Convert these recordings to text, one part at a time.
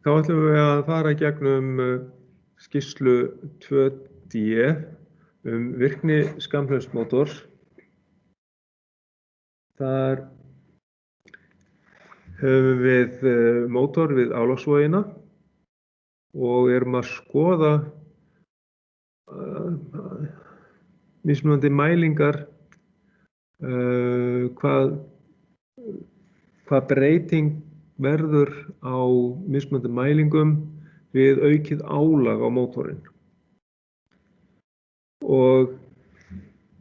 Þá ætlum við að fara í gegnum skýrslu 2D virkni skammhlaunsmótors. Þar höfum við mótor við Álagsvogina og erum að skoða mismunandi mælingar hvað breyting verður á mismunandi mælingum við aukið álag á mótorinn. Og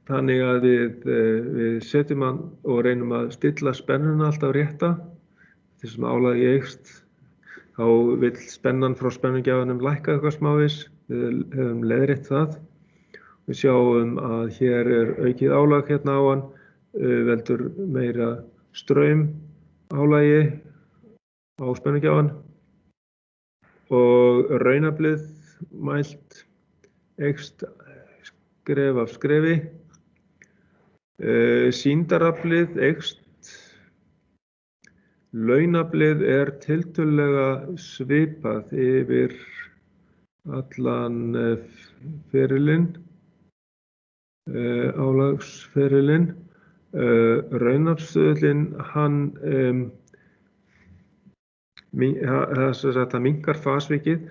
þannig að við setjum hann og reynum að stilla spennuna alltaf rétta. Þess sem álagið eykst, þá vill spennan frá spennugjafanum lækka eitthvað smávegis. Við höfum leiðrétt það. Við sjáum að hér er aukið álag hérna á hann, veldur meira straumálagi á spennugjafan og raunaflið mælt eykst skref af skrefi. Sýndaraflið eykst. Launaflið er tiltölulega svipað yfir allan ferilinn, álagsferilinn. Raunafstuðullinn, hann minnkar fasvikið.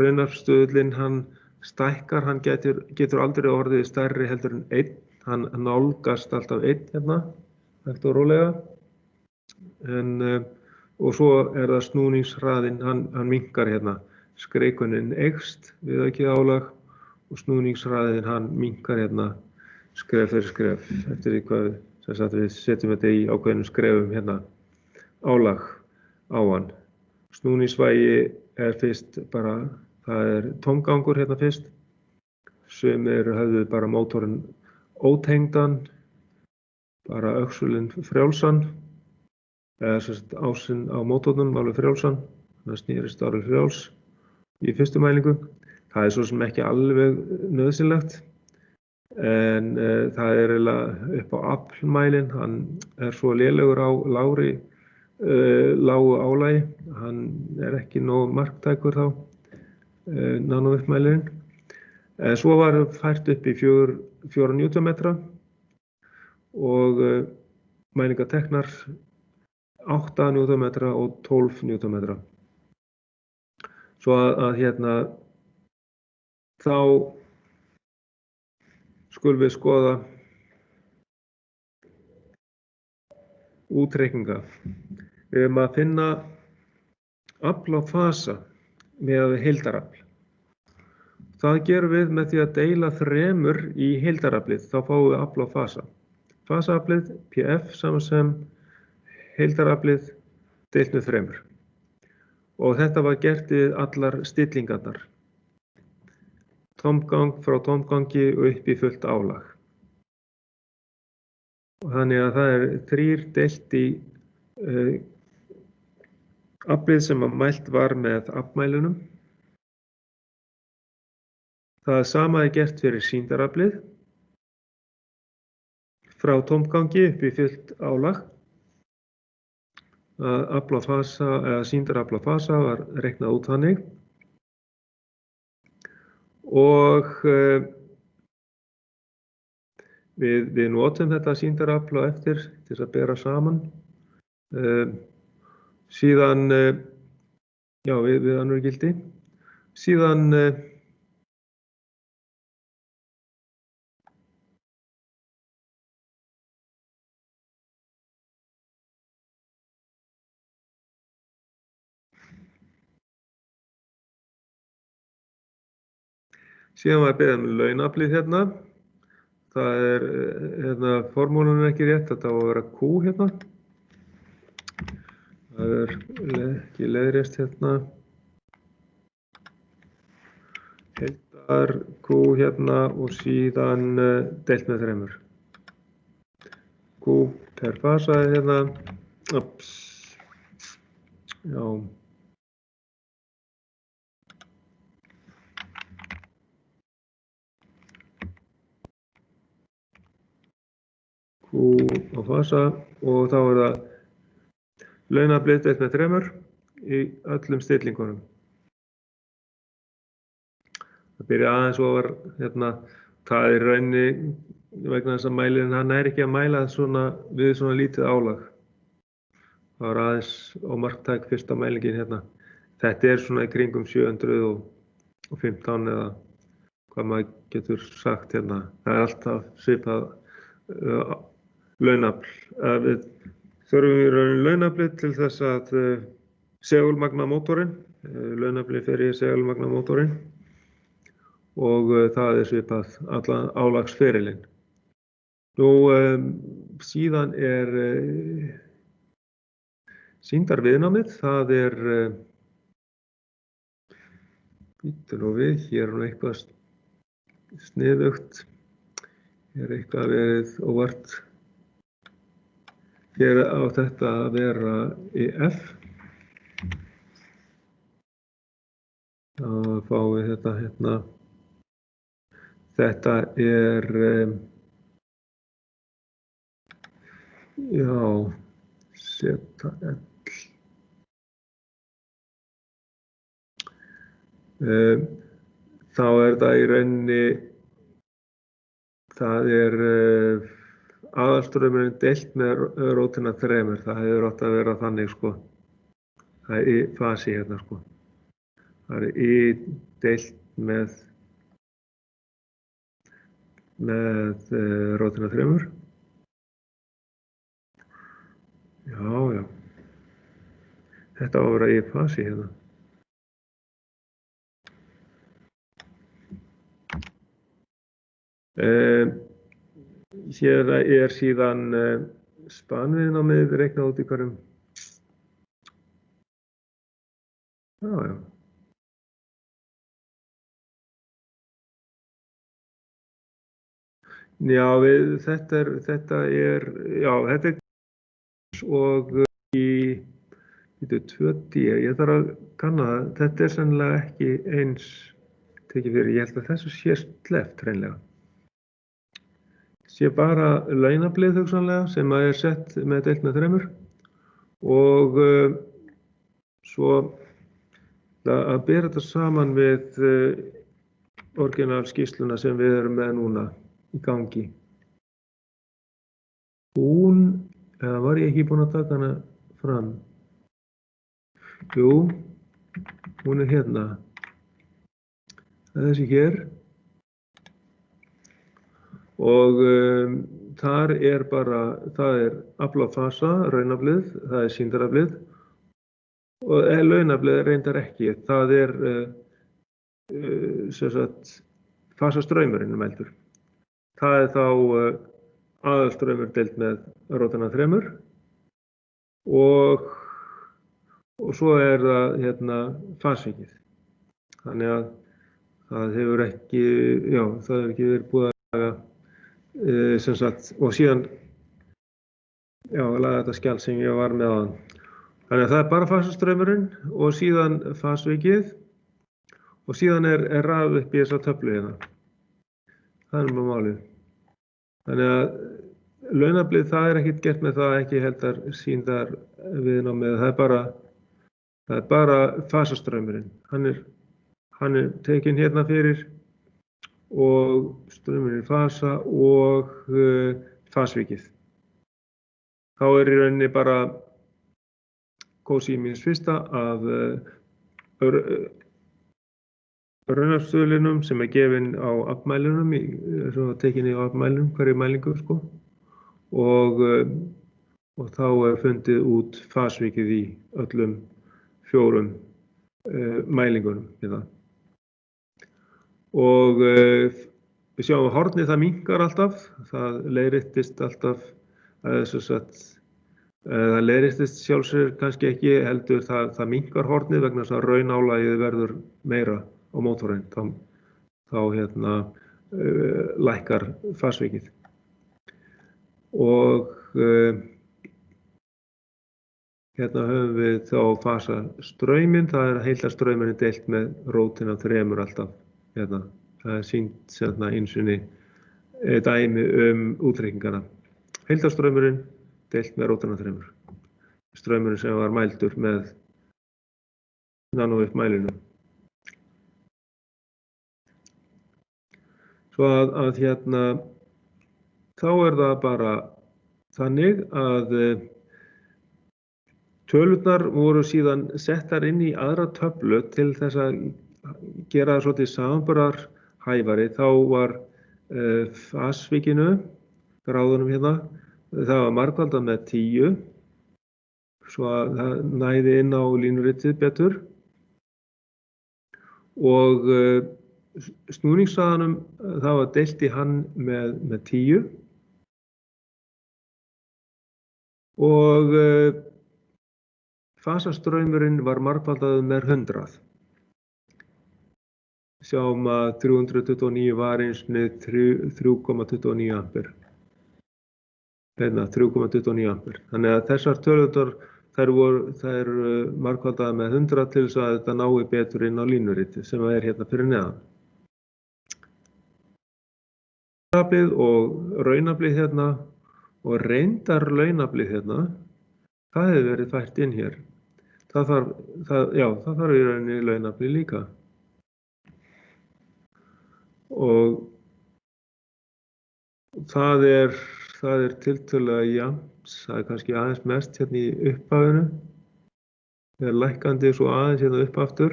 Raunafstuðullinn, hann stækkar, hann getur aldrei orðið stærri heldur en 1. Hann nálgast alltaf 1 hérna, hægt og rólega. Og svo er það snúningshraðinn, hann minnkar hérna. Skreikunin eykst við aukið álag og snúningshraðinn, hann minnkar hérna skref fyrir skref eftir því hvað við setjum þetta í ákveðnum skrefum hérna álag á hann. Snúningsvægi er fyrst bara, það er tómgangur hérna fyrst. Sumir höfðu bara mótorinn ótengdan, bara öxulinn frjálsan, eða ásinn á mótornum alveg frjálsan, það snýrist alveg frjáls í fyrstu mælingu. Það er svo sem ekki alveg nauðsynlegt, en það er eiginlega upp á aflmælinn, hann er svo lélegur á lágu álagi, hann er ekki nógu marktækur þá, nanóuppmælirinn. Svo var fært upp í 4 Newtonmetra og mælingar teknar 8 Newtonmetra og 12 Newtonmetra. Svo að hérna þá skulum við skoða útreikninga. Við erum að finna afl á fasa með heildarafl. Það gerum við með því að deila 3 í heildaraflið, þá fáum við afl á fasa. Fasaaflið, PF, saman sem heildaraflið deilt með 3. Og þetta var gert við allar stillingarnar. Tómgang frá tómgangi og upp í fullt álag. Og þannig að það er 3 deilt í aflið sem mælt var með aflmælunum. Það sama er gert fyrir sýndaraflið. Frá tómgangi upp í fullt álag. Afl á fasa, eða sýndarafl á fasa var reiknað út þannig. Og við notum þetta sýndarafl á eftir til að bera saman. Síðan, já, við önnur gildi. Síðan var beðið launaflið hérna. Það er, formúlan er ekki rétt, þetta á að vera Q hérna. Það er ekki leiðrétt hérna. Heildar Q hérna og síðan deilt með 3. Q per fasa hérna. Ups. Já. Q á fasa og þá er það launaflið deilt með 3 í öllum stillingunum. Það byrja aðeins ofar, það er rauninni vegna þess að mælirinn, hann ekki að mæla við svona lítið álag. Það var aðeins ómarktæk fyrsta mælingin . Þetta er svona í kringum 715 eða hvað maður getur sagt . Það er alltaf svipað launafl. Við þurfum í rauninni launaflið til þess að segulmagna mótorinn. Launaflið fer í segulmagna mótorinn og það er svipað allan álagsferilinn. Síðan er sýndarviðnámið, það er bíddu nú við, hér er eitthvað sniðugt, hér er eitthvað verið óvart. Hér á þetta að vera í F. Þá fáum við þetta Þetta er, já, ZL. Þá er það í rauninni, það er aðalstraumurinn deilt með rótina 3. Það hefur átt að vera þannig, sko. Það er í fasi sko. Það er í deilt með rótina 3. Já. Þetta á að vera í fasi hérna. Hér er síðan spanviðnámið reiknað út í hverjum. Já. Já, þetta er og í 2D, ég þarf að kanna það, þetta er sennilega ekki eins tekið fyrir, ég held að þessu sé sleppt hreinlega. Sé bara launablið hugsanlega sem er sett með deilt með 3 og svo að bera þetta saman við orginalskýrsluna sem við erum með núna í gangi. Eða var ég ekki búinn að taka hana fram? Jú, hún er hérna. Það er þessi hér. Og þar er það er aflafasa, raunaflið, það er sýndaraflið og launablið reyndar ekki. Það er fasastraumurinn mældur. Það er þá aðalstraumur deilt með rótina 3 og svo er það fasvikið. Þannig að það hefur ekki verið búið að laga og síðan laga þetta skjal sem ég var með áðan. Þannig að það er bara fasastraumurinn og síðan fasvikið og síðan er raðað upp í þessa töflu hérna. Það er bara málið. Þannig að launablið, það er ekkert gert með það, ekki heldur sýndarviðnámið. Það er bara fasastraumurinn. Hann er tekinn hérna fyrir og straumurinn í fasa og fasvikið. Þá er í rauninni bara cosine-1 af raunafstuðlinum sem er gefinn á afmælinum, tekinn á afmælinum, hverju mælingu, sko. Og þá er fundið út fasvikið í öllum 4 mælingunum við það. Og við sjáum að hornið það minnkar alltaf, það leiðréttist alltaf, það leiðréttist sjálfsögur kannski ekki, heldur það minnkar hornið vegna þess að raunálagið verður meira á mótorinn, þá lækkar fasvikið. Og hérna höfum við þá fasastrauminn, það er heildarstraumurinn deilt með rótina 3 alltaf. Hérna, það er sýnt einu sinni dæmi útreikningana. Heildarstraumurinn deilt með rótina 3. Straumurinn sem var mældur með nanóitt mælinu. Svo að hérna, þá það bara þannig að tölurnar voru síðan settar inn í aðra töflu til þess að gera það svolítið samanburðarhæfari. Þá var fasvikinu, gráðunum hérna, það var margfaldað með 10, svo að það næði inn á línuritið betur. Og snúningshraðanum, það var deilt í hann með 10. Og fasastraumurinn var margfaldaður með 100. Sjáum að 329 var eins og 3,29 ampere. Hérna, 3,29 ampere. Þannig að þessar tölurnar, þær margfaldaðar með 100 til þess að þetta nái betur inn á línuritið sem hérna fyrir neðan. Launaflið og raunaflið hérna og reyndarlaunaflið hérna, það hefur verið fært inn hér. Það þarf í rauninni launaflið líka. Og það er tiltölulega jafnt, það kannski aðeins mest hérna í upphafinu. Það er lækkandi svo aðeins hérna upp aftur.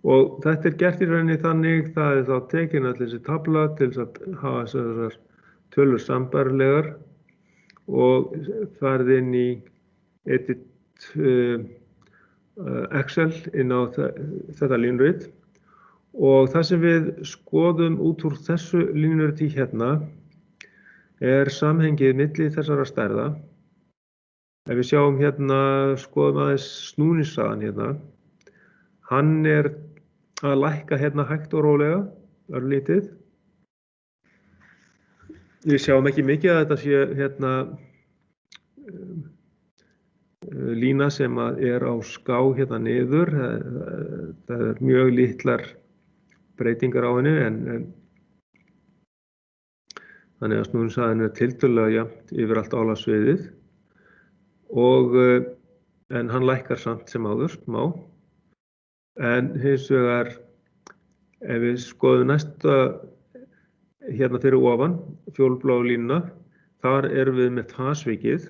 Og þetta er gert í rauninni þannig, það er þá tekin allir þessi tafla til þess að hafa þessar tölur sambærilegar og farið inn í Edit Excel inn á þetta línurit. Og það sem við skoðum út úr þessu línuriti hérna er samhengið milli þessara stærða. Ef við sjáum hérna, skoðum aðeins snúningshraðan hérna, hann er að lækka hérna hægt og rólega, örlítið. Við sjáum ekki mikið að þetta sé hérna lína sem er á ská hérna niður. Það er mjög litlar breytingar á henni en þannig að snúningshraðinn er tiltölulega jafnt yfir allt álasviðið en hann lækkar samt sem áður smá. En hins vegar ef við skoðum næsta hérna fyrir ofan fjólbláu línuna, þar erum við með fasvikið.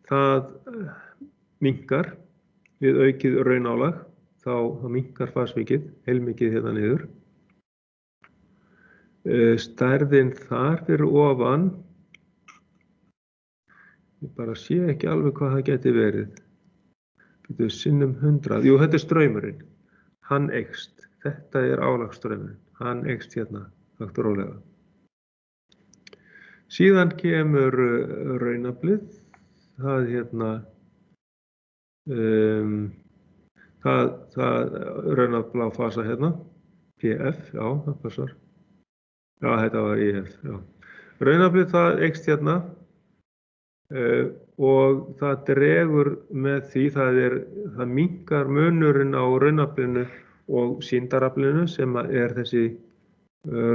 Það minnkar við aukið raunálag, þá minnkar fasvikið heilmikið hérna niður. Stærðin þar fyrir ofan, ég bara sé ekki alveg hvað það geti verið. Býtu sinnum 100, jú þetta er straumurinn, hann eykst, þetta er álagsstraumurinn, hann eykst hérna, hægt og rólega. Síðan kemur raunaflið, það hérna, það raunaflá fasa hérna, PF, já það passar. Já, þetta var IF, já. Raunaflið það eykst hérna og það dregur með því, það minnkar munurinn á raunaflinu og sýndaraflinu sem er þessi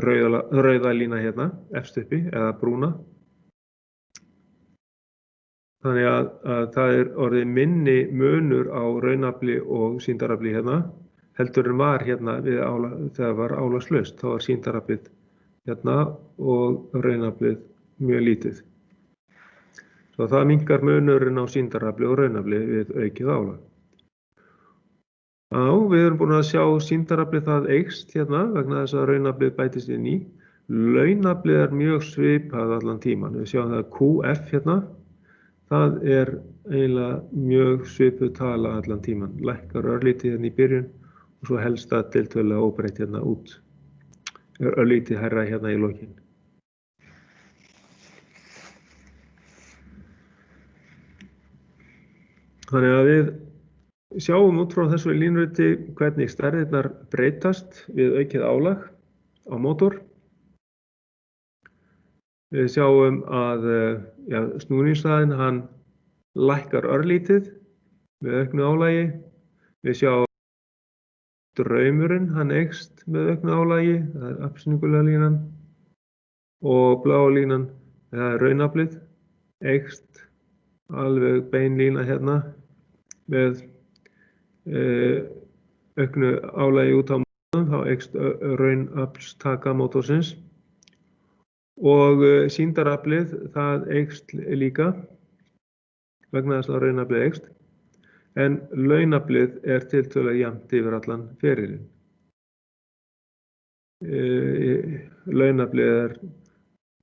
rauða lína hérna, efst uppi, eða brúna. Þannig að það er orðið minni munur á raunafli og sýndarafli hérna, heldur en var hérna þegar var álagslaust, þá var sýndaraflið hérna og raunaflið mjög lítið. Svo það minnkar munurinn á sýndarafli og raunafli við aukið álag. Við erum búin að sjá sýndaraflið það eykst hérna vegna þess að raunaflið bætist inn í. Launaflið er mjög svipað allan tíman. Við sjáum það QF hérna, það er eiginlega mjög svipuð tala allan tíman. Lækkar örlítið hérna í byrjun og svo helst það tiltölulega óbreytt hérna út. Örlítið hærra hérna í lokin. Þannig að við sjáum út frá þessu línuriti hvernig stærðirnar breytast við aukið álag á mótor. Við sjáum að snúningshraðinn hann lækkar örlítið með auknu álagi. Við sjáum straumurinn hann eykst með auknu álagi, það er appelsínugulega línan, og bláa línan, það er raunaflið, eykst alveg bein lína hérna með auknu álagi út á mótornum, þá eykst raunaflstaka mótorsins og sýndaraflið það eykst líka vegna þess að raunaflið eykst, en launaflið tiltölulega jafnt yfir allan ferilinn. Launaflið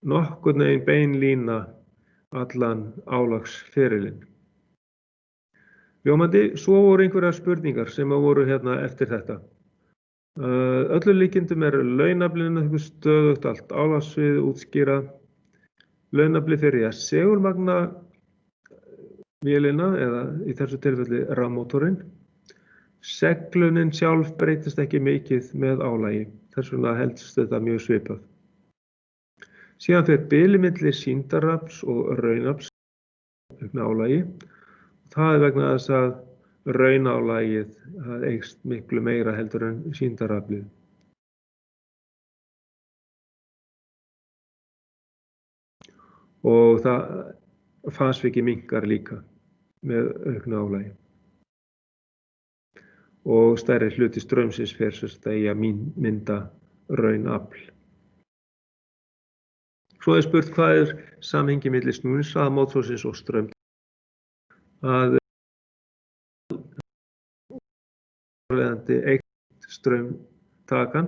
nokkurn veginn bein lína allan álagsferilinn. Ljómandi, svo voru einhverjar spurningar sem voru hérna eftir þetta. Öllu líkindum launaflinu stöðugt allt álagsvið útskýra. Launaflið fyrir að segulmagna vélina eða í þessu tilfelli rafmótorinn. Seglunin sjálf breytist ekki mikið með álagi, þess vegna helst þetta mjög svipað. Síðan fer bilið milli sýndarafls og raunafls vegna álagi. Það vegna þess að raunálagið eykst miklu meira heldur en sýndaraflið. Og fasvikið minnkar líka með auknu álagi. Og stærri hluti straumsins fer sem sagt í að mynda raunafl. Svo spurt hvað samhengi milli snúningshraða mótorsins og straum. Að eykst straumtakan.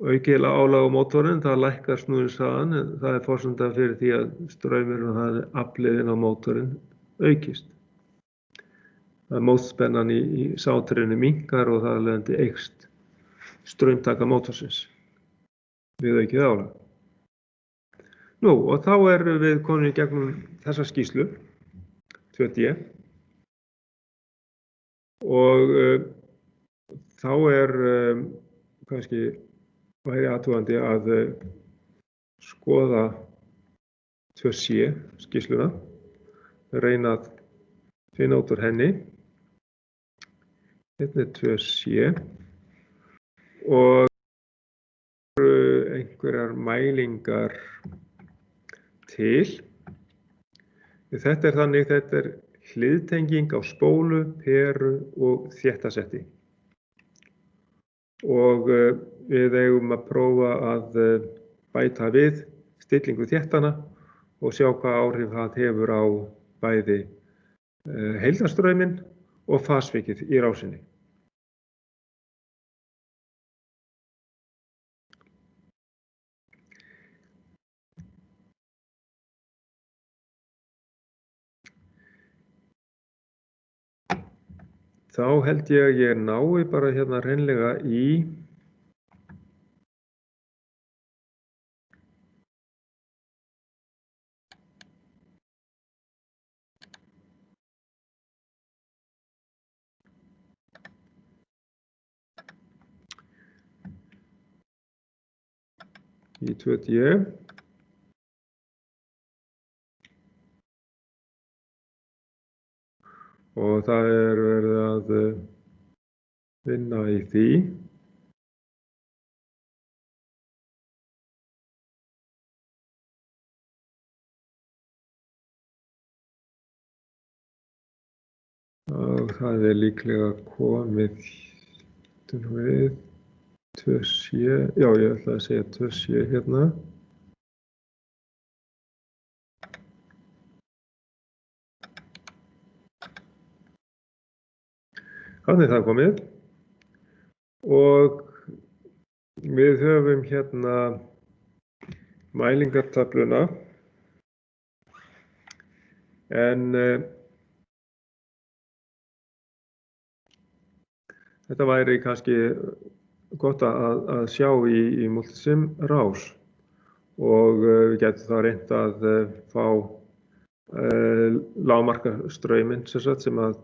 Aukið álag á mótorinn, það lækkar snúningshraðann, en það forsenda fyrir því að straumurinn og aflið inn á mótorinn aukist. Mótspennan í sátrinu minnkar og það leiðandi eykst straumtaka mótorsins við aukið álag. Nú, og þá erum við komin í gegnum þessa skýrslu, 2D, og þá kannski væri athugandi að skoða 2C skýrsluna, reyna að finna út úr henni. Hérna 2C og einhverjar mælingar til. Þetta þannig, þetta hliðtenging á spólu, peru og þéttasetti. Og við eigum að prófa að bæta við stillingu þéttana og sjá hvað áhrif það hefur á bæði heildarstrauminn og fasvikið í rásinni. Þá held ég að ég nái bara hérna hreinlega í í 2D. Og það verið að vinna í því. Og það líklega komið við 2C, já ég ætla að segja 2C hérna. Þannig það komið og við höfum hérna mælingartöfluna en þetta væri kannski gott að sjá í multisim rás og við getum þá reynt að fá lágmarkastrauminn sem að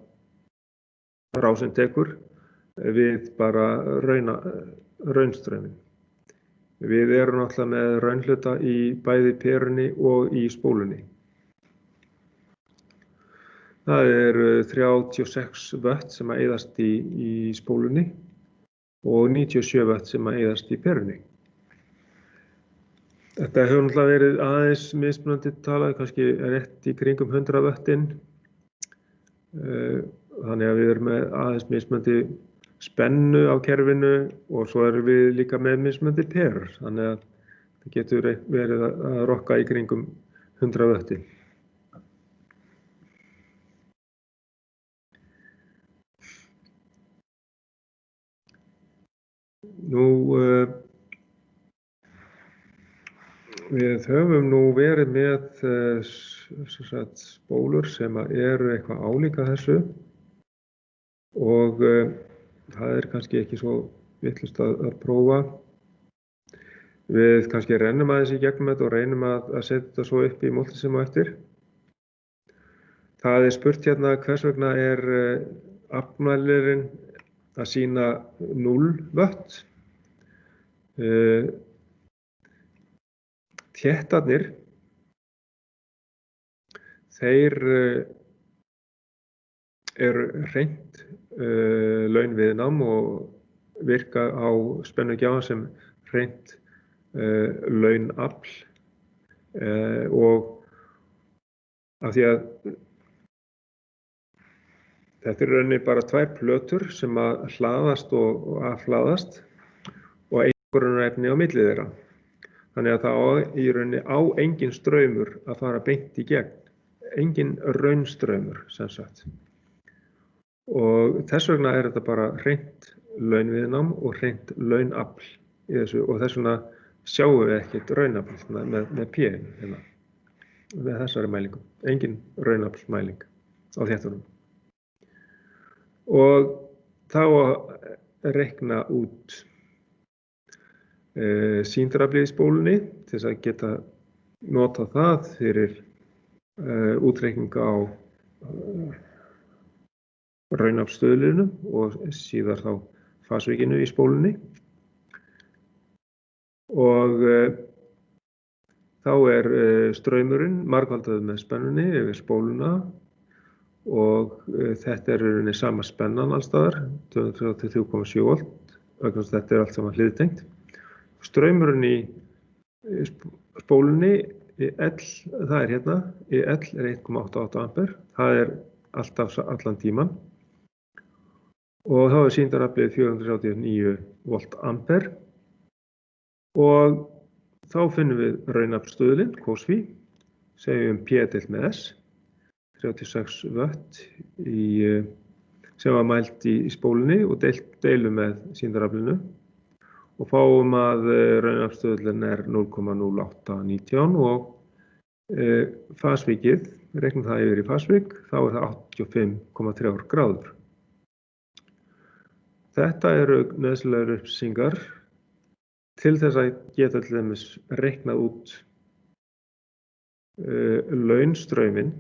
rásin tekur við bara raunstrauminn. Við erum náttúrulega með raunhluta í bæði perunni og í spólunni. Það 36 vött sem að eyðast í spólunni og 97 vött sem að eyðast í perunni. Þetta hefur náttúrulega verið aðeins mismunandi talað, kannski rétt í kringum 100 vöttin þannig að við erum með aðeins mismunandi spennu á kerfinu og svo erum við líka með mismunandi perur, þannig að það getur verið að rokka í kringum 100 vötti. Við höfum nú verið með spólur sem eru eitthvað álíka þessu og það er kannski ekki svo vitlaust að prófa. Við kannski rennum aðeins í gegnum þetta og reynum að setja þetta svo upp í Multisim á eftir. Það er spurt hérna hvers vegna er afmælirinn að sýna 0 vött. Þéttarnir, þeir eru hreint launviðnám og virka á spennugjafa sem hreint launafl og af því að þetta er rauninni bara 2 plötur sem að hlaðast og afhlaðast og einhverjum á milli þeirra. Þannig að það í rauninni á engin straumur að fara beint í gegn, engin raunstraumur sem sagt. Og þess vegna er þetta bara hreint launviðnám og hreint launafl í þessu og þess vegna sjáum við ekkert raunafl með P hérna, með þessari mælingu, engin raunaflsmæling á þéttunum. Og þá að reikna út sýndaraflið í spólunni til þess að geta nota það fyrir útreikning á raunaflsstuðlinu og síðar þá fasvikinu í spólunni. Og þá er straumurinn margfaldaður með spennunni yfir spóluna og þetta er í rauninni sama spennan alls staðar, 233,7 volt, vegna þess að þetta er allt saman hliðtengt. Straumurinn í spólunni í L, það er hérna, í L er 1,88 ampere, það er alltaf allan tíman og þá er sýndaraflið 439 volt ampere og þá finnum við raunaflsstuðlinn, Q-sví, segjum P deilt með S, 36 vött sem var mælt í spólunni og deilum með sýndaraflinu. Og fáum að raunaflsstuðullinn er 0,0819 og fasvikið, reiknum það yfir í fasvik, þá er það 85,3 gráður. Þetta eru nauðsynlegar upplýsingar til þess að geta til dæmis reiknað út launstrauminn.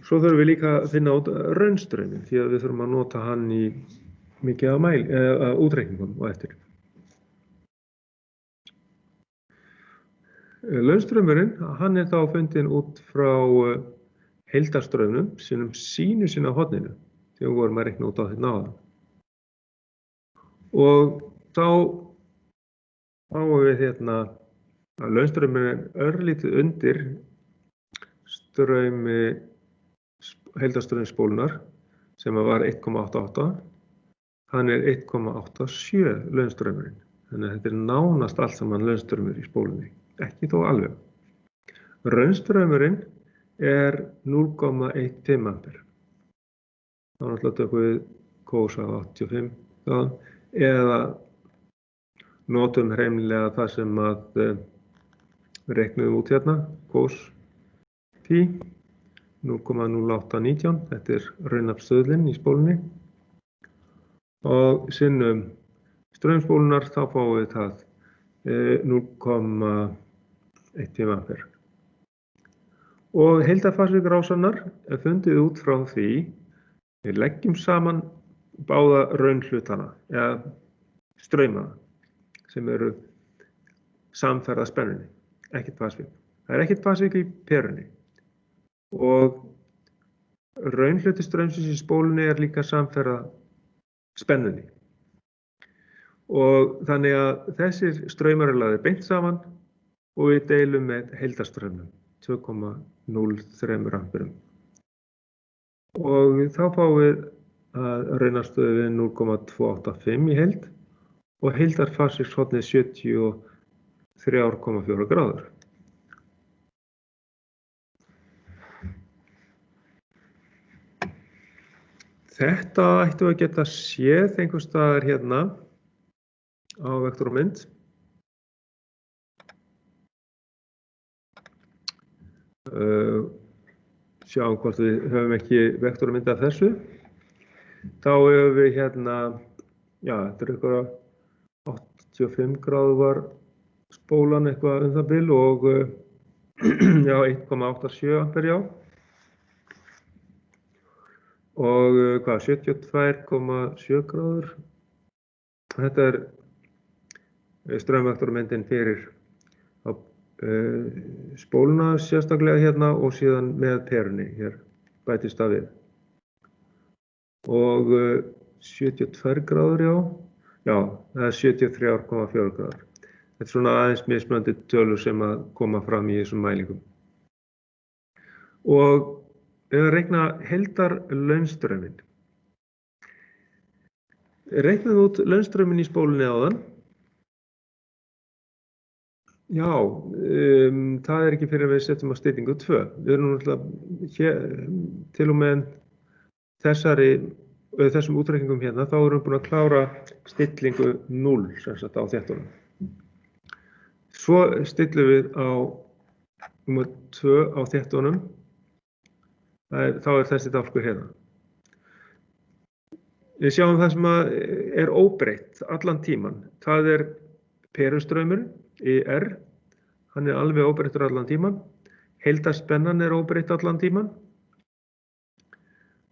Svo þurfum við líka að finna út raunstrauminn því að við þurfum að nota hann í mikið af útreikningum og eftir. Launstraumurinn, hann er þá fundinn út frá heildarstraumnum sem sýnir sín á horninu þegar við vorum að reikna út á þetta áðan. Og þá fáum við hérna að launstraumurinn er örlítið undir heildarstraumi spólunar sem var 1,88, hann er 1,87 launstraumurinn. Þannig að þetta er nánast allt saman launstraumur í spólunni, ekki þó alveg. Raunstraumurinn er 0,15 ampere. Þá náttúrulega tökum við kósa 85 eða notum hreinlega það sem við reiknum út hérna, kós pí. 0,0819, þetta er raunaflsstuðullinn í spólunni og sinnum straumspólunar þá fáum við það 0,15 ampere. Og heildarfasvikrásannar er fundið út frá því við leggjum saman báða raunhlutana eða straumana sem eru samferða spennunni, ekkert fasvik. Það er ekkert fasvik í perunni. Og raunhluti straumsins í spólunni er líka samferða spennunni. Og þannig að þessir straumar eru lagðir beint saman og við deilum með heildarstraumnum 2,03 amperum. Og þá fáum við að raunafstöðu við 0,285 í heild og heildarfarsíkshornið 73,4 gráður. Þetta ættum við að geta séð einhvers staðar hérna á vektormynd. Sjáum hvort við höfum ekki vektormynd af þessu. Þá höfum við hérna, já, þetta er eitthvað 85 gráður var spólan eitthvað það bil og já, 1,87 ampere, já. Og hvað, 72,7 gráður. Þetta er straumvektormyndin fyrir spóluna sérstaklega hérna og síðan með perunni hér bætist það við. Og 72 gráður, já, það er 73,4 gráður. Þetta er svona aðeins mismunandi tölur sem að koma fram í þessum mælingum. Og ef við reikna heildarlaunstrauminn. Reiknaðum út launstrauminn í spólunni áðan. Já, það er ekki fyrir að við setjum á stillingu 2. Við erum náttúrulega til og með þessum útreikningum hérna, þá erum við búin að klára stillingu 0 sem sagt á þéttunum. Svo stillum við á númer 2 á þéttunum. Þá er þessi dálkur hérna. Við sjáum það sem er óbreytt allan tíman. Það er perustraumur, ER. Hann er alveg óbreyttur allan tíman. Heildarspennan er óbreytt allan tíman.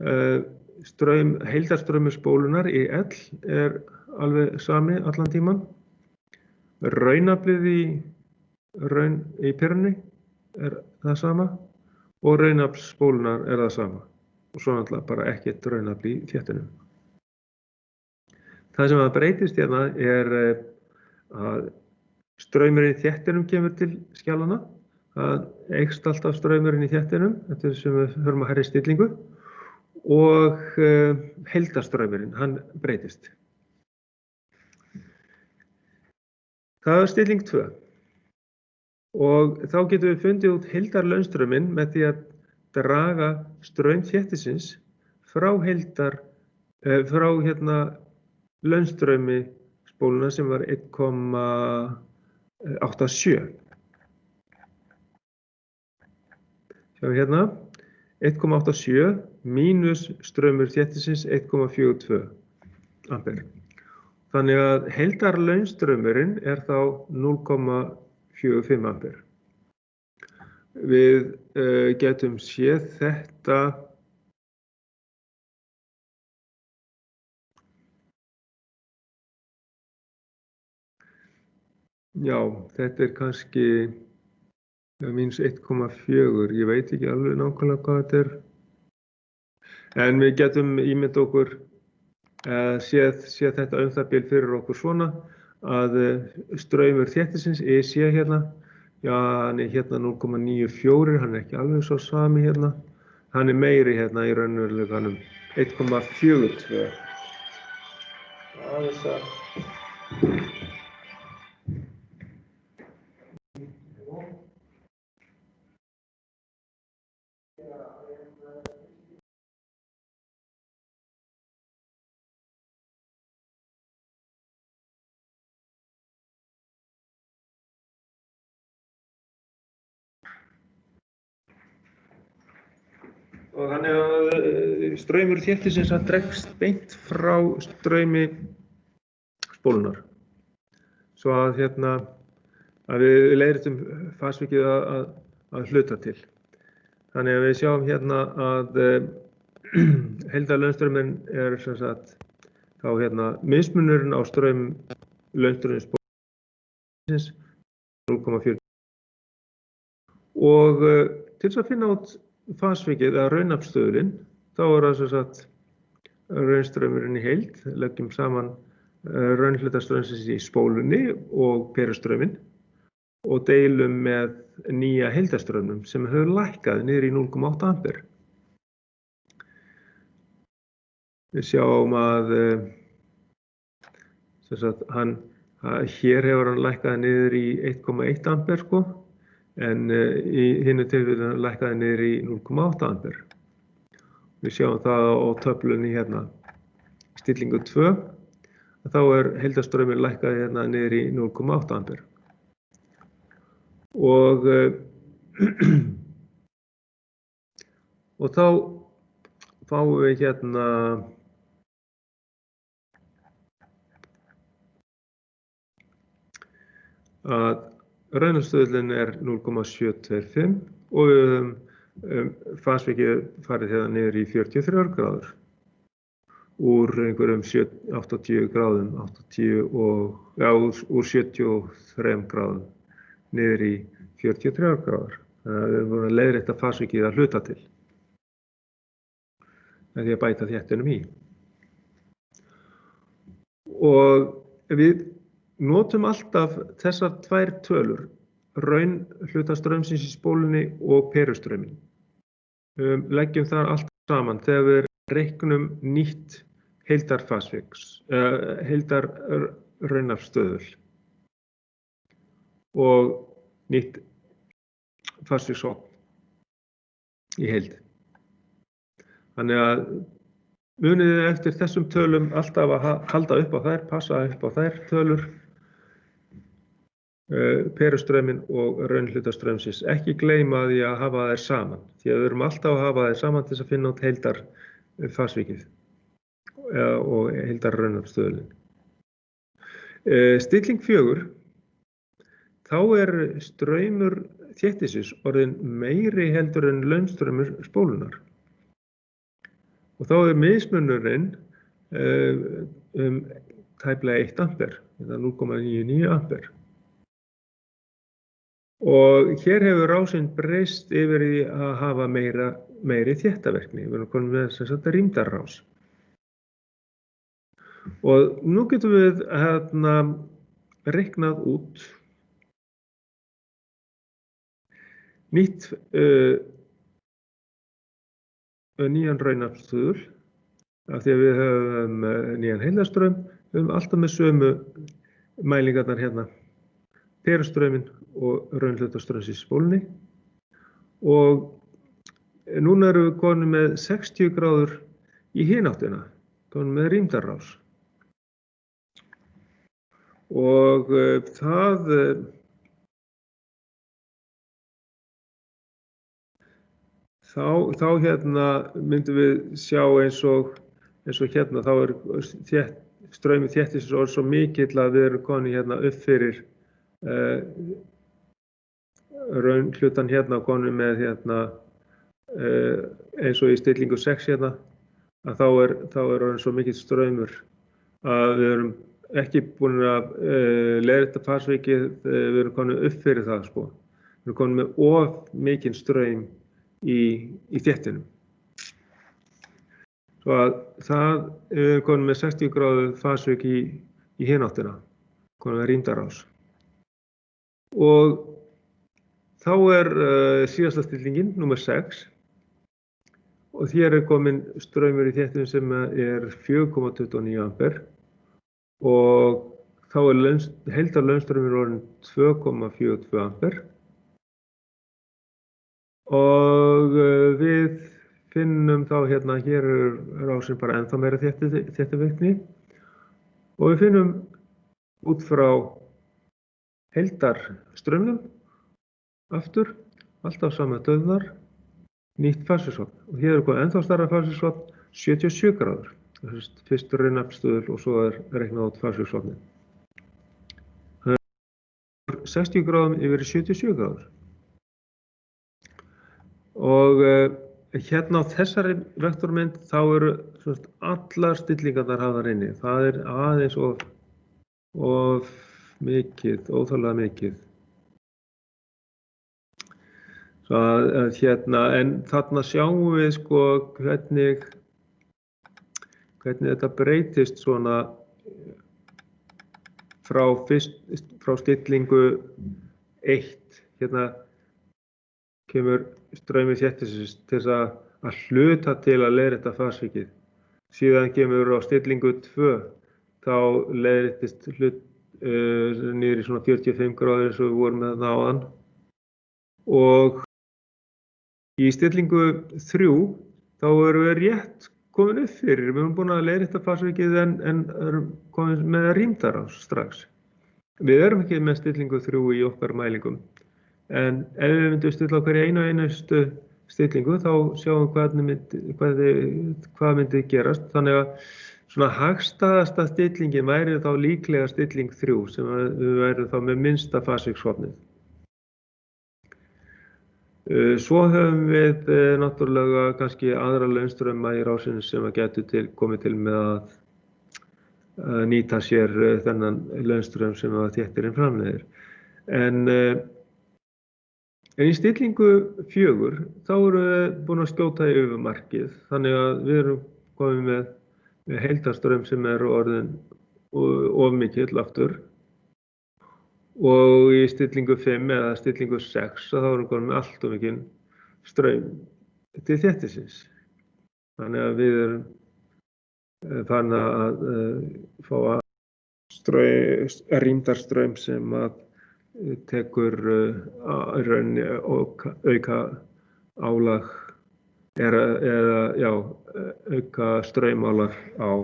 Heildarstraumur spólunar, EL, er alveg sami allan tíman. Raunaflið í perunni er það sama. Og raunafl spólunar er það sama. Og svo náttúrulega bara ekkert raunafl í þéttunum. Það sem að breytist hérna er að straumurinn í þéttunum kemur til skjalana. Það eykst alltaf straumurinn í þéttunum, eftir sem við höfum að hærri stillingu. Og heildarstraumurinn, hann breytist. Það er stilling 2. Og þá getum við fundið út heildarlaunstrauminn með því að draga straum þéttisins frá launstraumi spóluna sem var 1,87. Sjáum hérna, 1,87 mínus straumur þéttisins 1,42 ampere. Þannig að heildarlaunstraumurinn er þá 0,45 ampere. Við getum séð þetta já, þetta er kannski mínus 1,4. Ég veit ekki alveg nákvæmlega hvað þetta er. En við getum ímyndað okkur séð þetta það bil fyrir okkur svona að straumur þéttisins EC hérna, já, hann er hérna 0,94, hann er ekki alveg svo sami hérna. Hann er meiri hérna í raunveruleikanum 1,42. Aðeins að og þannig að straumur þéttisins að dregst beint frá straumi spólunar. Svo að við leiðréttum fasvikið að hluta til. Þannig að við sjáum hérna að heildarlaunstrauminn er sem sagt þá mismunurinn á launstraumi spólunar 0,4. Og til þess að finna út fasvikið eða raunaflstöðulinn, þá er það sem sagt raunstraumurinn í heild, leggjum saman raunhlutastraumsins í spólunni og perustrauminn og deilum með nýja heildarstraumnum sem hefur lækkað niður í 0,8 ampere. Við sjáum að hér hefur hann lækkað niður í 1,1 ampere sko, en í hinu tilfellinu lækkaði niður í 0,8 ampere. Við sjáum það á töflunni hérna, stillingu 2, þá heildarstraumur lækkaði hérna niður í 0,8 ampere. Og þá fáum við hérna að raunastöðlinn 0,725 og við höfum fasvikið farið hérna niður í 43 gráður úr einhverjum 80 gráðum, úr 73 gráðum niður í 43 gráður. Þannig að við erum búin að leiðrétta fasvikið að hluta til með því að bæta þéttunum í. Og við notum alltaf þessar tvær tölur, raunhluta straumsins í spólunni og perustrauminn. Leggjum þar allt saman þegar við reiknum nýtt heildarraunafstöðul og nýtt fasvikshorn í heild. Þannig að munið þið eftir þessum tölum alltaf að halda upp á þær, passa upp á þær tölur, perustrauminn og raunhluta straumsins. Ekki gleyma því að hafa þær saman, því að við erum alltaf að hafa þær saman til þess að finna út heildarfasvikið og heildarraunafstöðulinn. Stilling 4, þá straumur þéttisins orðinn meiri heldur en launstraumur spólunnar. Og þá mismunurinn tæplega 1 ampere, eða 0,99 ampere. Og hér hefur rásinn breyst yfir í að hafa meiri þéttaverkni. Við erum komin með sem sagt rýmdarrás. Og nú getum við reiknað út nýjan raunafstöðul, af því að við höfum nýjan heildarstraum, við höfum alltaf með sömu mælingarnar hérna, perustrauminn og raunhluta straumsins í spólunni. Og núna erum við komin með 60 gráður í hináttina, komin með rýmdarrás. Og þá hérna myndum við sjá eins og hérna, þá straumur þéttisins orðinn svo mikill að við erum komin hérna upp fyrir raunhlutan hérna og komin með hérna eins og í stillingu 6 hérna, að þá orðinn svo mikill straumur að við erum ekki búin að leiðrétta fasvikið, við erum komin upp fyrir það sko. Við erum komin með of mikinn straum í þéttinum. Svo að við erum komin með 60 gráðu fasvik í hináttina, komin með rýmdarrás. Og þá síðasta stillingin, númer 6, og hér komin straumur í þéttinum sem 4,29 ampere og þá heildarlaunstraumur orðinn 2,42 ampere. Og við finnum þá hérna, hér rásinn bara ennþá meira þéttivirkni og við finnum út frá heildarstraumnum aftur, alltaf sama döðvar, nýtt fasvikshorn. Og hér komið ennþá stærra fasvikshorn, 77 gráður. Fyrst raunafstöðul og svo reiknað út fasvikshornin. 60 gráðum yfir 77 gráður. Og hérna á þessari vektormynd þá allar stillingarnar hafðar inni. Það aðeins of mikið, óþarflega mikið. Svo að hérna, en þarna sjáum við sko hvernig þetta breytist svona frá stillingu 1. Hérna kemur straumi þéttisins til þess að hluta til að leiðrétta fasvikið. Síðan kemur á stillingu 2, þá leiðréttist niður í svona 45 gráður eins og við vorum með það áðan. Og í stillingu 3, þá erum við rétt komin upp fyrir. Við erum búin að leiðrétta fasvikið en erum komin með rýmdarás strax. Við erum ekki með stillingu 3 í okkar mælingum. En ef við myndum stilla á hverja einustu stillingu, þá sjáum við hvað myndi gerast. Þannig að svona hagstæðasta stillingin væri þá líklega stilling 3, sem við værum þá með minnsta fasvikshornið. Svo höfum við náttúrulega kannski aðra launstrauma í rásinu sem að getur komið til með að nýta sér þennan launstraum sem að þéttirinn framleiðir. En í stillingu 4, þá erum við búin að skjóta yfir markið, þannig að við erum komin með heildarstraum sem er orðinn of mikill aftur. Og í stillingu 5 eða stillingu 6, þá erum við komin með allt of mikinn straum til þéttisins. Þannig að við erum farin að fá rýmdarstraum sem að tekur auka álag auka straumálag á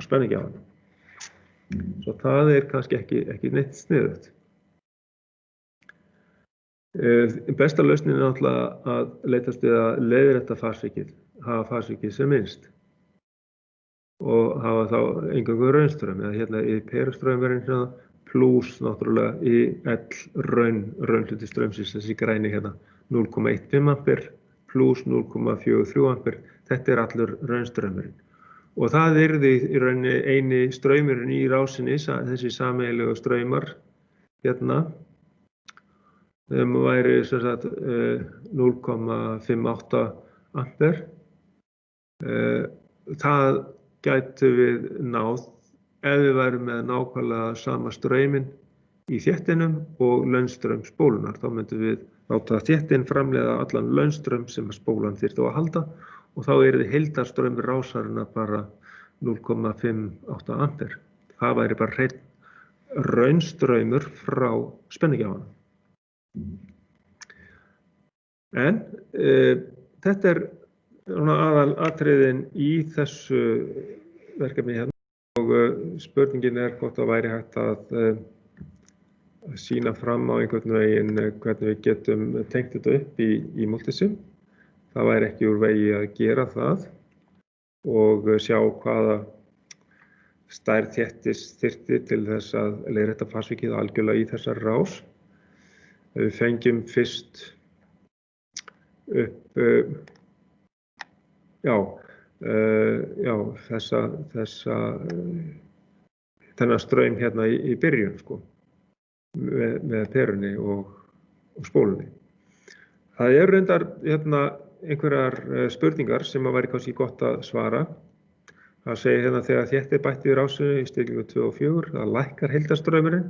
spenningjafann. Svo það er kannski ekki neitt sniðugt. Besta lausnin er náttúrulega að leitast við að leiðrétta fasvikið, hafa fasvikið sem minnst og hafa þá eingöngu raunstraum, eða hérna í perustraumurinn pluss náttúrulega í raunhluti straumsins, þessi græni hérna 0,15 ampere pluss 0,43 ampere. Þetta er allur raunstraumurinn. Og það yrði í rauninni eini straumurinn í rásinni, þessi sameiginlegu straumar hérna, væri sem sagt 0,58 ampere. Það gætu við náð ef við værum með nákvæmlega sama strauminn í þéttinum og launstraum spólunnar. Þá myndum við láta þéttin framleiða allan launstraum sem spólan þyrfti á að halda og þá yrði heildarstraumur rásarinnar bara 0,58 ampere. Það væri bara hreinn raunstraumur frá spenningjafanum. En þetta er aðalatriðin í þessu verkefni hérna og spurningin er hvort það væri hægt að sýna fram á einhvern veginn hvernig við getum tengt þetta upp í Multisim. Það væri ekki úr vegi að gera það og sjá hvaða stærð þéttis þyrfti til þess að leiðrétta fasvikið algjörlega í þessari rás. Við fengjum fyrst upp þennan straum hérna í byrjun sko, með perunni og spólunni. Það eru reyndar hérna einhverjar spurningar sem að væri kannski gott að svara. Það segir hérna þegar þétti bætt í rásinu í stillingu 2 og 4, það lækkar heildarstraumurinn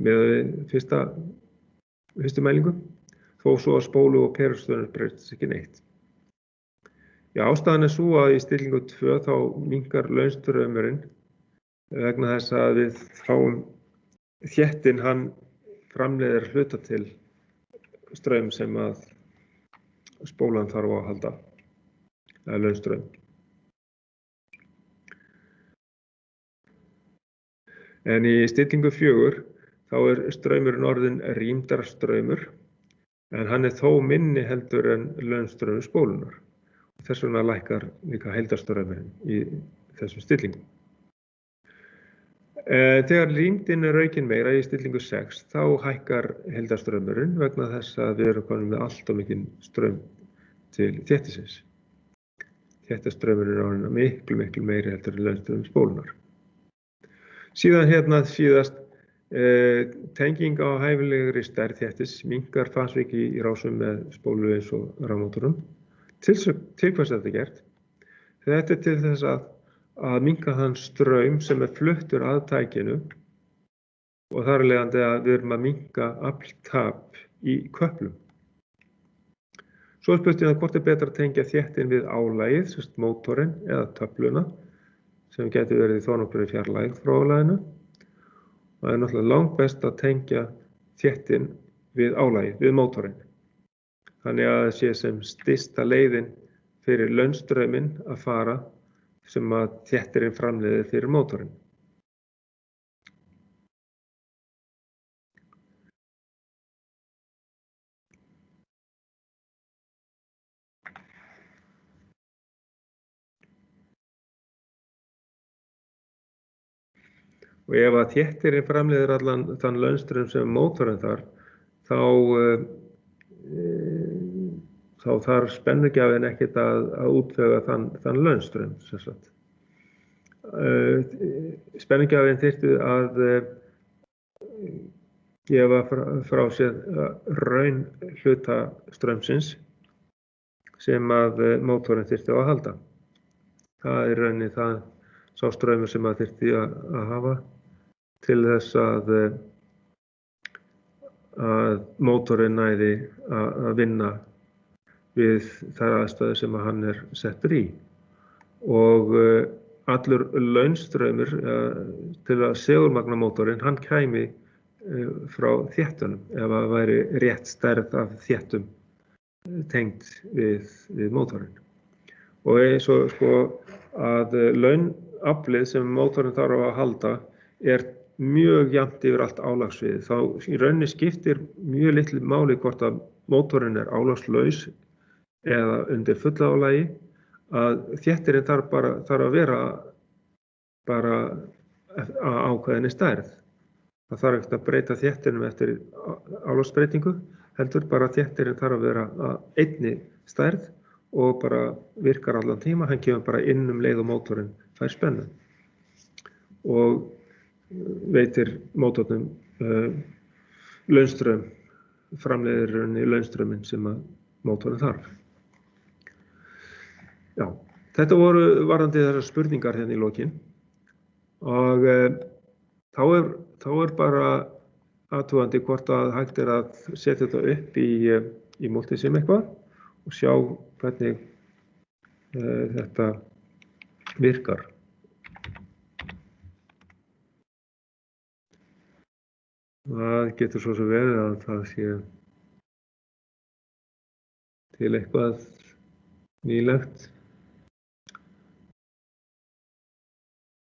með fyrstu mælingu, þó svo að spólu og perustöðunum breytist ekki neitt. Já, ástæðan er svo að í stillingu 2 þá minnkar launstraumurinn vegna þess að við fáum þéttin, hann framleiðir hluta til straum sem að spólan þarf að halda, eða launstraum. En í stillingu 4 þá er straumurinn orðinn rýmdarstraumur, en hann er þó minni heldur en launstraumur spólunnar. Þess vegna lækkar líka heildarstraumurinn í þessum stillingum. Þegar rýmdin er aukin meira í stillingu 6 þá hækkar heildarstraumurinn vegna þess að við erum komin með allt of mikinn straum til þéttisins. Þéttarstraumurinn er orðinn miklu meiri heldur en launstraumur spólunnar. Síðan hérna síðast tenging á hæfilegri stærð þéttis minnkar fasviki í rásum með spólu eins og rafmótorum. Til hvers er þetta gert? Þetta er til þess að minnka þann straum sem er fluttur að tækinu og þar af leiðandi að við erum að minnka afltap í köplum. Svo spurt hvort betra að tengja þéttin við álagið, sem sagt mótorinn eða töfluna, sem gæti verið í þó nokkurri fjarlægð frá álaginu. Það náttúrulega langbest að tengja þéttin við álagið, við mótorinn. Þannig að það sé sem stysta leiðin fyrir launstrauminn að fara sem að þéttirinn framleiðir fyrir mótorinn. Og ef að þéttirinn framleiðir allan þann launstraum sem mótorinn þarf, þá þarf spennugjafinn ekkert að útvega þann launstraum. Spennugjafinn þyrfti að gefa frá sér raun hluta straumsins sem að mótorinn þyrfti á að halda. Það er rauninni sá straumur sem að þyrfti að hafa til þess að mótorinn næði að vinna við þær aðstæður sem hann er settur í. Og allur launstraumur til að segulmagna mótorinn, hann kæmi frá þéttunum ef það væri rétt stærð af þéttum tengd við mótorinn. Og eins og að launaflið sem mótorinn þarf að halda er mjög jafnt yfir allt álagssvið. Þá í rauninni skiptir mjög litlu máli hvort að mótorinn er álagslaus eða undir fullálagi, að þéttirinn þarf að vera bara að ákveðinni stærð. Það þarf ekkert að breyta þéttinum eftir álagsbreytingu, heldur bara þéttirinn þarf að vera að einni stærð og bara virkar allan tíma, hann kemur bara inn leið og mótorinn fær spennu. Og veitir mótornum launstraum, framleiðir í launstrauminn sem að mótorinn þarf. Já, þetta voru varðandi þessar spurningar hérna í lokin og þá er bara athugandi hvort að hægt er að setja þetta upp í Multisim eitthvað og sjá hvernig þetta virkar. Það getur svo sem verið að það sé til eitthvað nýlegt.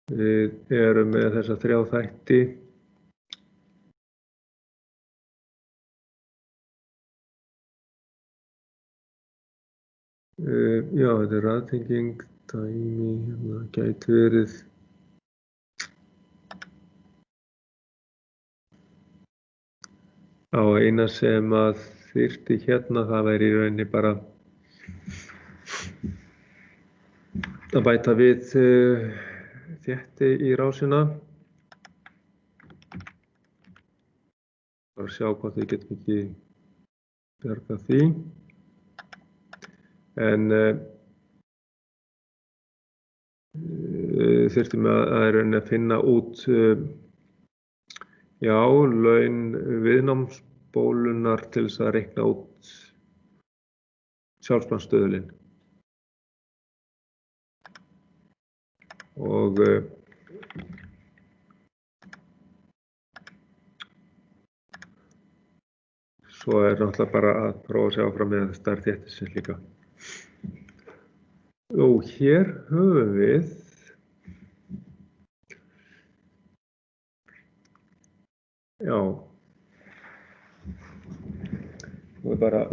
Við erum með þessa 3 þætti. Já, þetta er raðtenging, dæmi, hérna gæti verið. Á eina sem að þyrfti hérna, það væri í rauninni bara að bæta við þétti í rásina. Bara sjá hvort við getum ekki bjargað því. En þyrftum að rauninni að finna út já, laun viðnámsbólunar til þess að reikna út sjálfsbrandstöðulinn. Og svo er náttúrulega bara að prófa að sjá fram með stærð þéttisins líka. Og hér höfum við já, og bara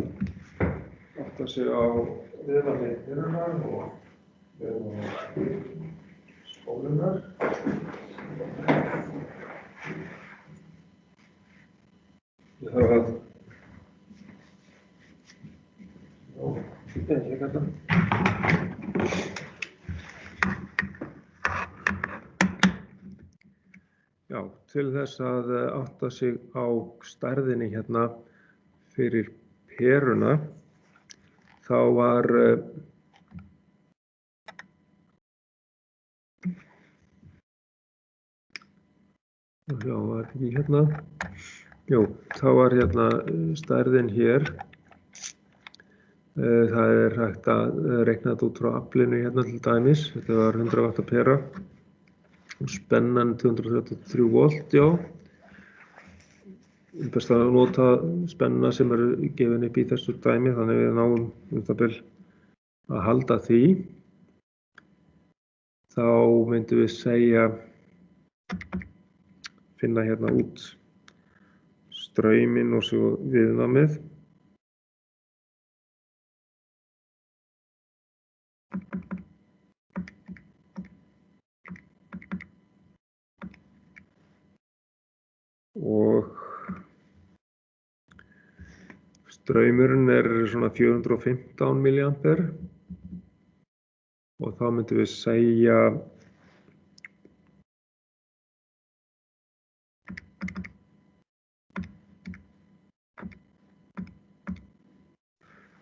átta sig á viðnámi þyrlunar og spólunar. Ég þarf að ég gæta. Já, til þess að átta sig á stærðinni hérna fyrir peruna, þá var Já, var ekki hérna. Jú, þá var hérna stærðin hér. Það hægt að reikna þetta út frá aflinu hérna til dæmis. Þetta var 100 watt pera. Spennan 233 volt, já. Best að nota spennuna sem gefin upp í þessu dæmi, þannig við náum það bil að halda því. Þá myndum við segja, finna hérna út strauminn og svo viðnámið. Og straumurinn svona 415 milliampere og þá myndum við segja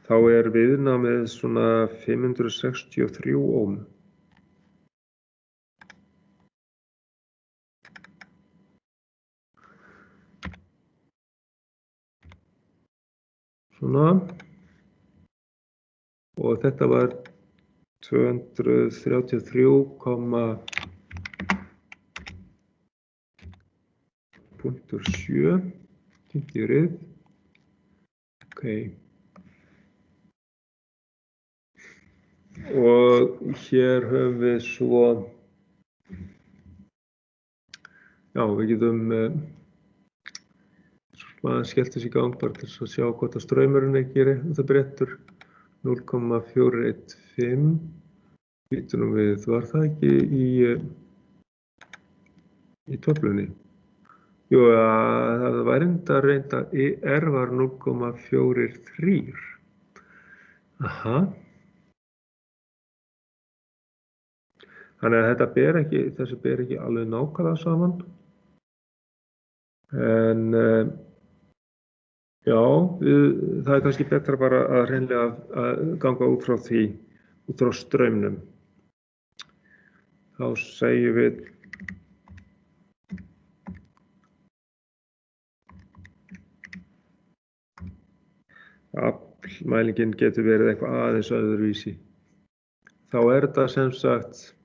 þá viðnámið svona 563 ohm. Svona. Og þetta var 233,7 týnt í rið. Ok. Og hér höfum við svo, já, við getum skellt þessu í gang bara til að sjá hvort að straumurinn gerir þetta brettur 0,415. Býtum við, var það ekki í töflunni? Jú, það var reynda ER var 0,43. Aha. Þannig að þessi ber ekki alveg nákvæmlega saman. En já, það kannski betra bara að hreinlega að ganga út frá því, út frá straumnum. Þá segjum við aflmælingin getur verið eitthvað aðeins öðruvísi. Þá þetta sem sagt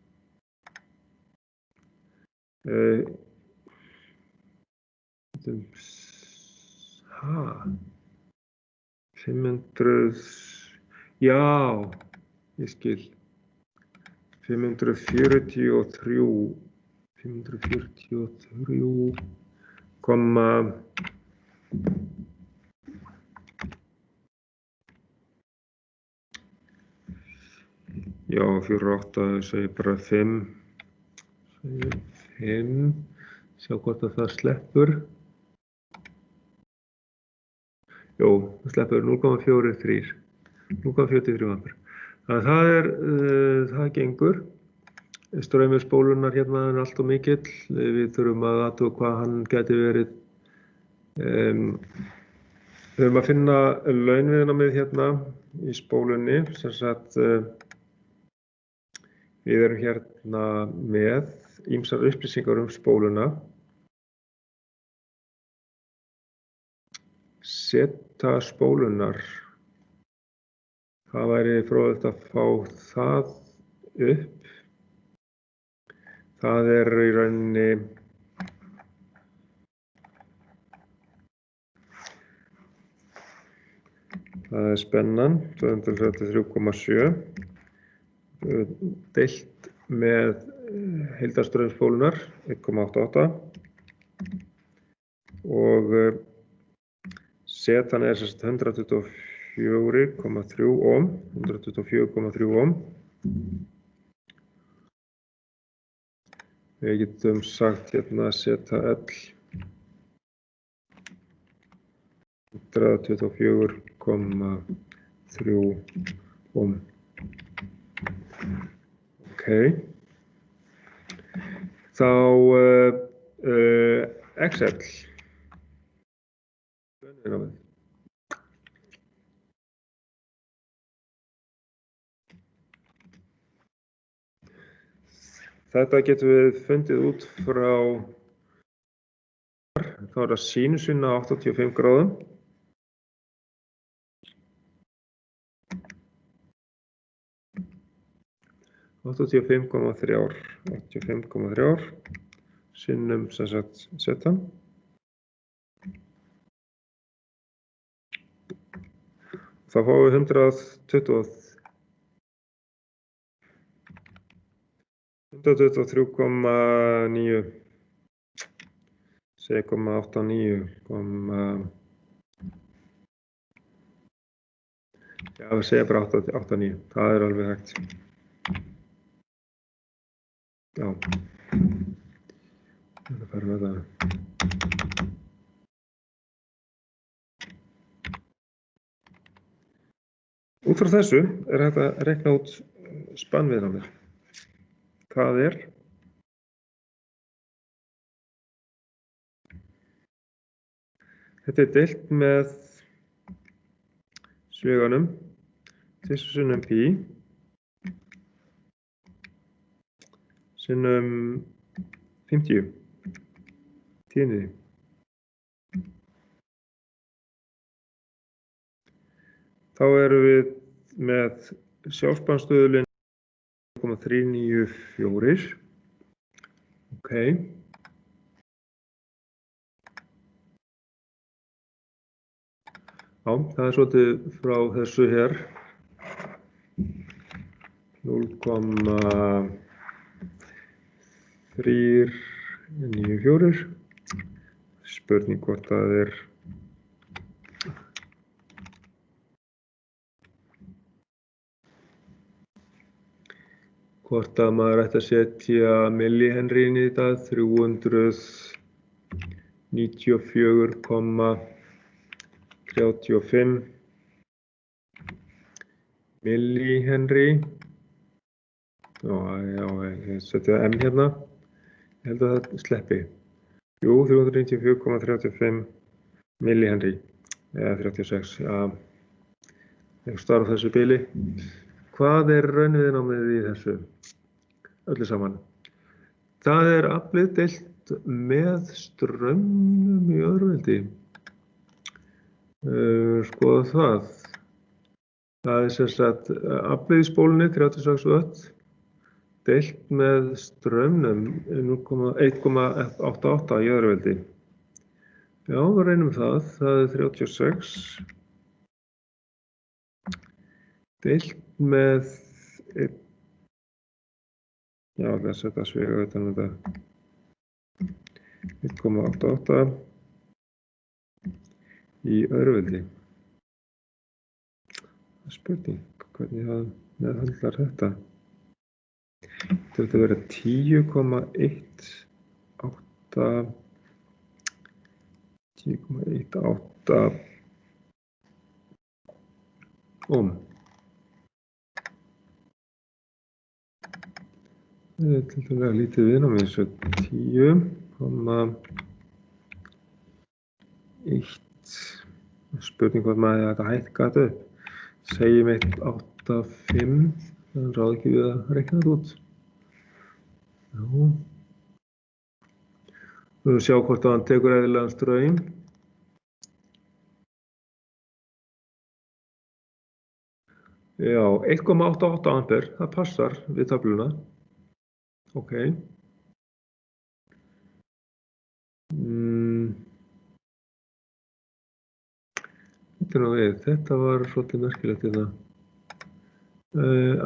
500, já, ég skil, 543, já, 48, segi bara 5, sjá hvort að það sleppur. Jú, það sleppur 0,43 ampere. Þannig að það gengur. Straumur spólunnar hérna allt of mikill. Við þurfum að athuga hvað hann gæti verið. Við þurfum að finna launviðnámið hérna í spólunni. Sem sagt, við erum hérna með ýmsar upplýsingar spóluna. Seta spólunnar. Það væri fróðlegt að fá það upp. Það í rauninni það spennan 233,7 deilt með heildarstraum spólunnar 1,88 og setan sem sagt 124,3 ohm. Við getum sagt hérna seta L 124,3 ohm. Ok. Þá XL. Þetta getum við fundið út frá þá er það sínusinn á 85 gráðum. áttatíu og fimm komma þrjár sinnum sem sagt seta. Þá fáum við 123,9 6,89 já, við segja bara 89, það er alveg hægt. Já, það færum við það. Út frá þessu er hægt að reikna út spannviðnámið. Það er þetta er deilt með sviganum sinnum pi sinnum 50 tíðni. Þá erum við með sjálfsbannsstöðulinn 0,394. Ok. Já, það er svolítið frá þessu hér. 0,394. Spurning hvort það er hvort að maður ætti að setja millihenry inn í þetta, 394,35 millihenry. Já, ég setja M hérna. Ég held að það sleppi. Jú, 394,35 millihenry, eða 36, já, ég starf á þessu bili. Hvað er raunviðnámið í þessu öllu saman? Það er aflið deilt með straumnum í öðruveldi. Skoða það. Það er sem sagt aflið í spólunni 36 watt deilt með straumnum 1,88 í öðruveldi. Já, við reynum það. Það er 36 deilt með já, það setja svega utan þetta 1,88 í öðruveldi. Spurning, hvernig það meðhandlar þetta? Þetta verður 10,18 ohm. Það er til dæmis lítið viðnámið þessu 10,1. Spurning hvort maður þetta hækka þetta upp. Segjum 1,85, það ráð ekki við að reikna þetta út. Já. Við höfum sjá hvort að hann tekur eðlilegan straum. Já, 1,88 ampere, það passar við töfluna. Ok. Þetta var svolítið merkilegt þetta.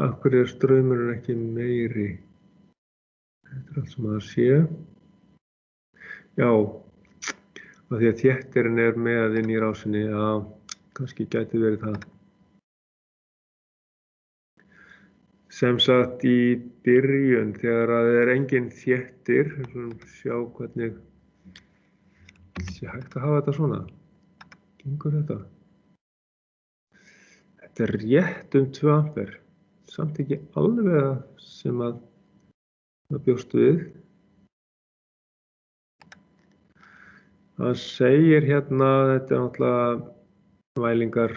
Af hverju er straumurinn ekki meiri? Þetta er allt sem maður sé. Já, af því að þéttirinn er með inn í rásinni, já, kannski gæti verið það. Sem sagt í byrjun, þegar það er engin þéttir, sjá hvernig sé hægt að hafa þetta svona. Gengur þetta? Þetta er rétt 2 ampere, samt ekki alveg sem að bjóst við. Það segir hérna, þetta er náttúrulega mælingar.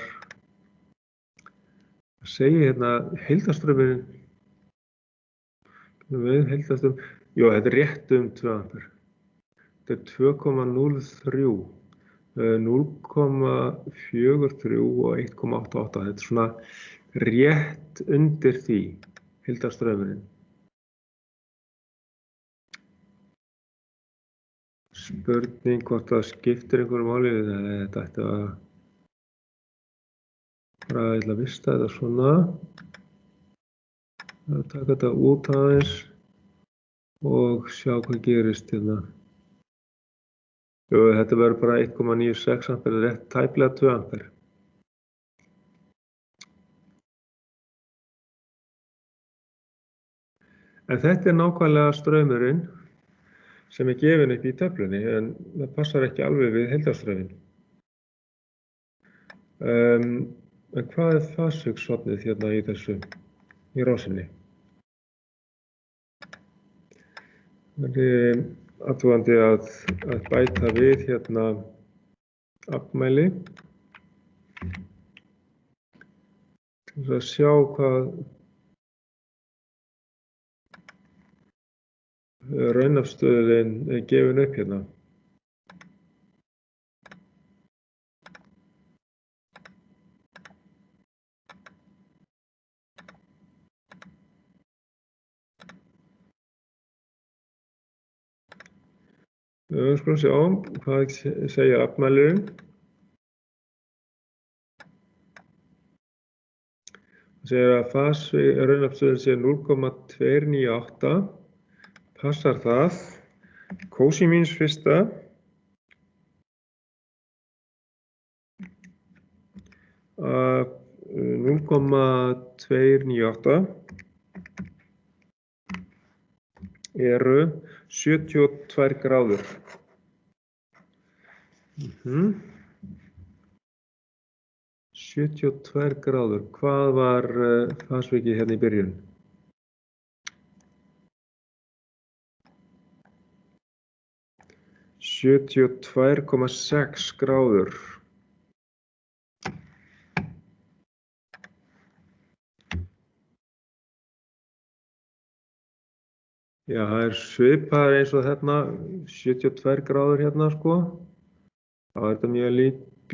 Það segir hérna heildarstraumurinn. Jú, þetta er rétt 2 ampere. Þetta er 2,03, 0,43 og 1,88. Þetta er svona rétt undir því, heildarstraumurinn. Spurning hvort það skiptir einhverju máli við þetta ætti að bara ég ætla að vista þetta svona. Taka þetta út aðeins og sjá hvað gerist hérna. Jú, þetta verður bara 1,96 ampere, rétt tæplega 2 ampere. En þetta er nákvæmlega straumurinn sem er gefinn upp í töflunni, en það passar ekki alveg við heildarstrauminn. En hvað er fasehugshornið hérna í þessu, í rásinni? Það er athugandi að bæta við hérna afmæli til að sjá hvað raunafstöðin er gefin upp hérna. Við skulum sjá hvað segja afmælirinn. Það segir að raunafstöðin sé 0,298. Passar það. Cosine fyrsta. Að 0,298 eru 72 gráður. 72 gráður. Hvað var fasvikið hérna í byrjun? 72,6 gráður. Já, það er svipaður eins og þarna, 72 gráður hérna sko. Þá er þetta mjög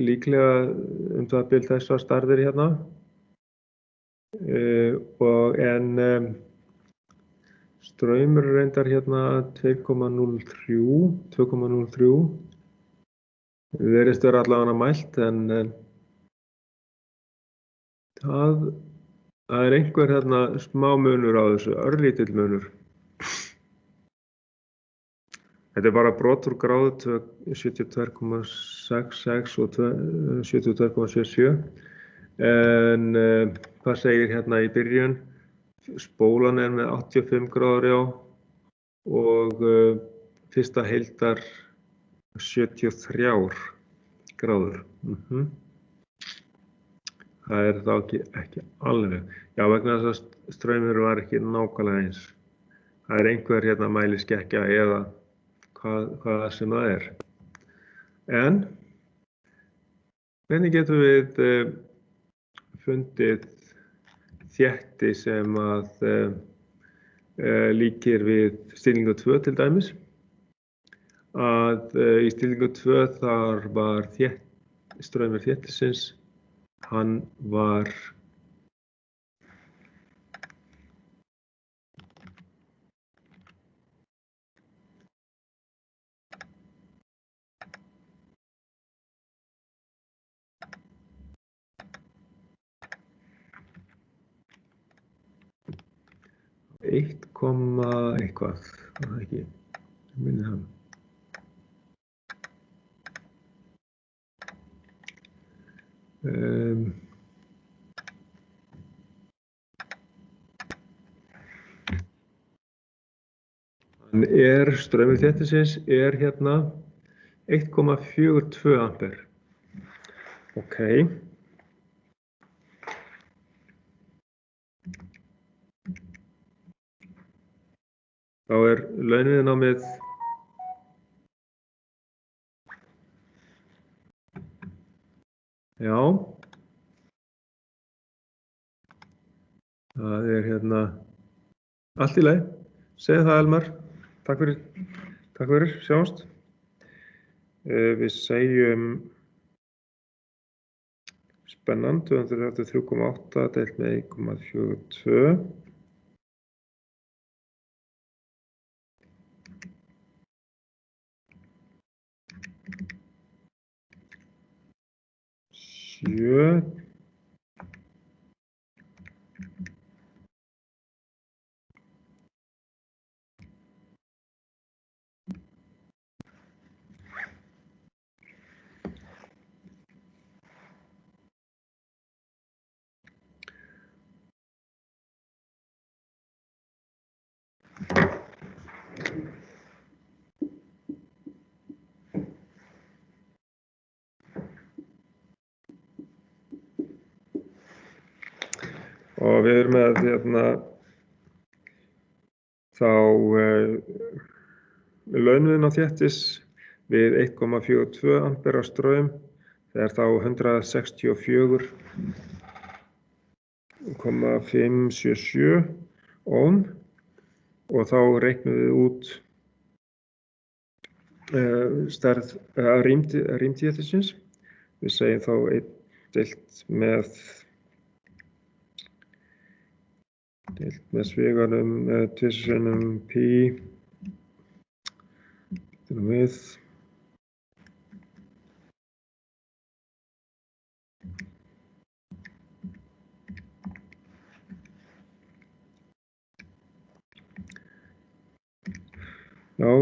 líklega það bil þessar stærðir hérna. En straumur reyndar hérna 2,03. Það verðist vera allavega mælt, en það er einhver hérna smá munur á þessu, örlítill munur. Þetta er bara brot úr gráðu 72,66 og 72,77. En hvað segir hérna í byrjun? Spólan er með 85 gráður, já, og fyrsta heildar 73 gráður. Það er þá ekki alveg. Já, vegna þess að straumur var ekki nákvæmlega eins. Það er einhver hérna mæliskekkja eða hvað sem það er. En hvernig getum við fundið þétti sem að líkir við stillingu 2 til dæmis? Að í stillingu 2 þar var straumur þéttisins, hann var eitthvað, það ekki, minni hann. Straumur þéttisins er hérna 1,42 ampere. Ok. Þá er launviðnámið já. Það er hérna allt í lagi. Segðu það, Elmar. Takk fyrir, sjáumst. Við segjum spennan 233,8 deilt með 1,42. Og við erum með þá launviðn á þéttis við 1,42 ampera straum. Það er þá 164,577 ohm og þá reiknum við út stærð rýmþéttisins. Við segjum þá 1 deilt með sviganum 2 sinnum pi við já,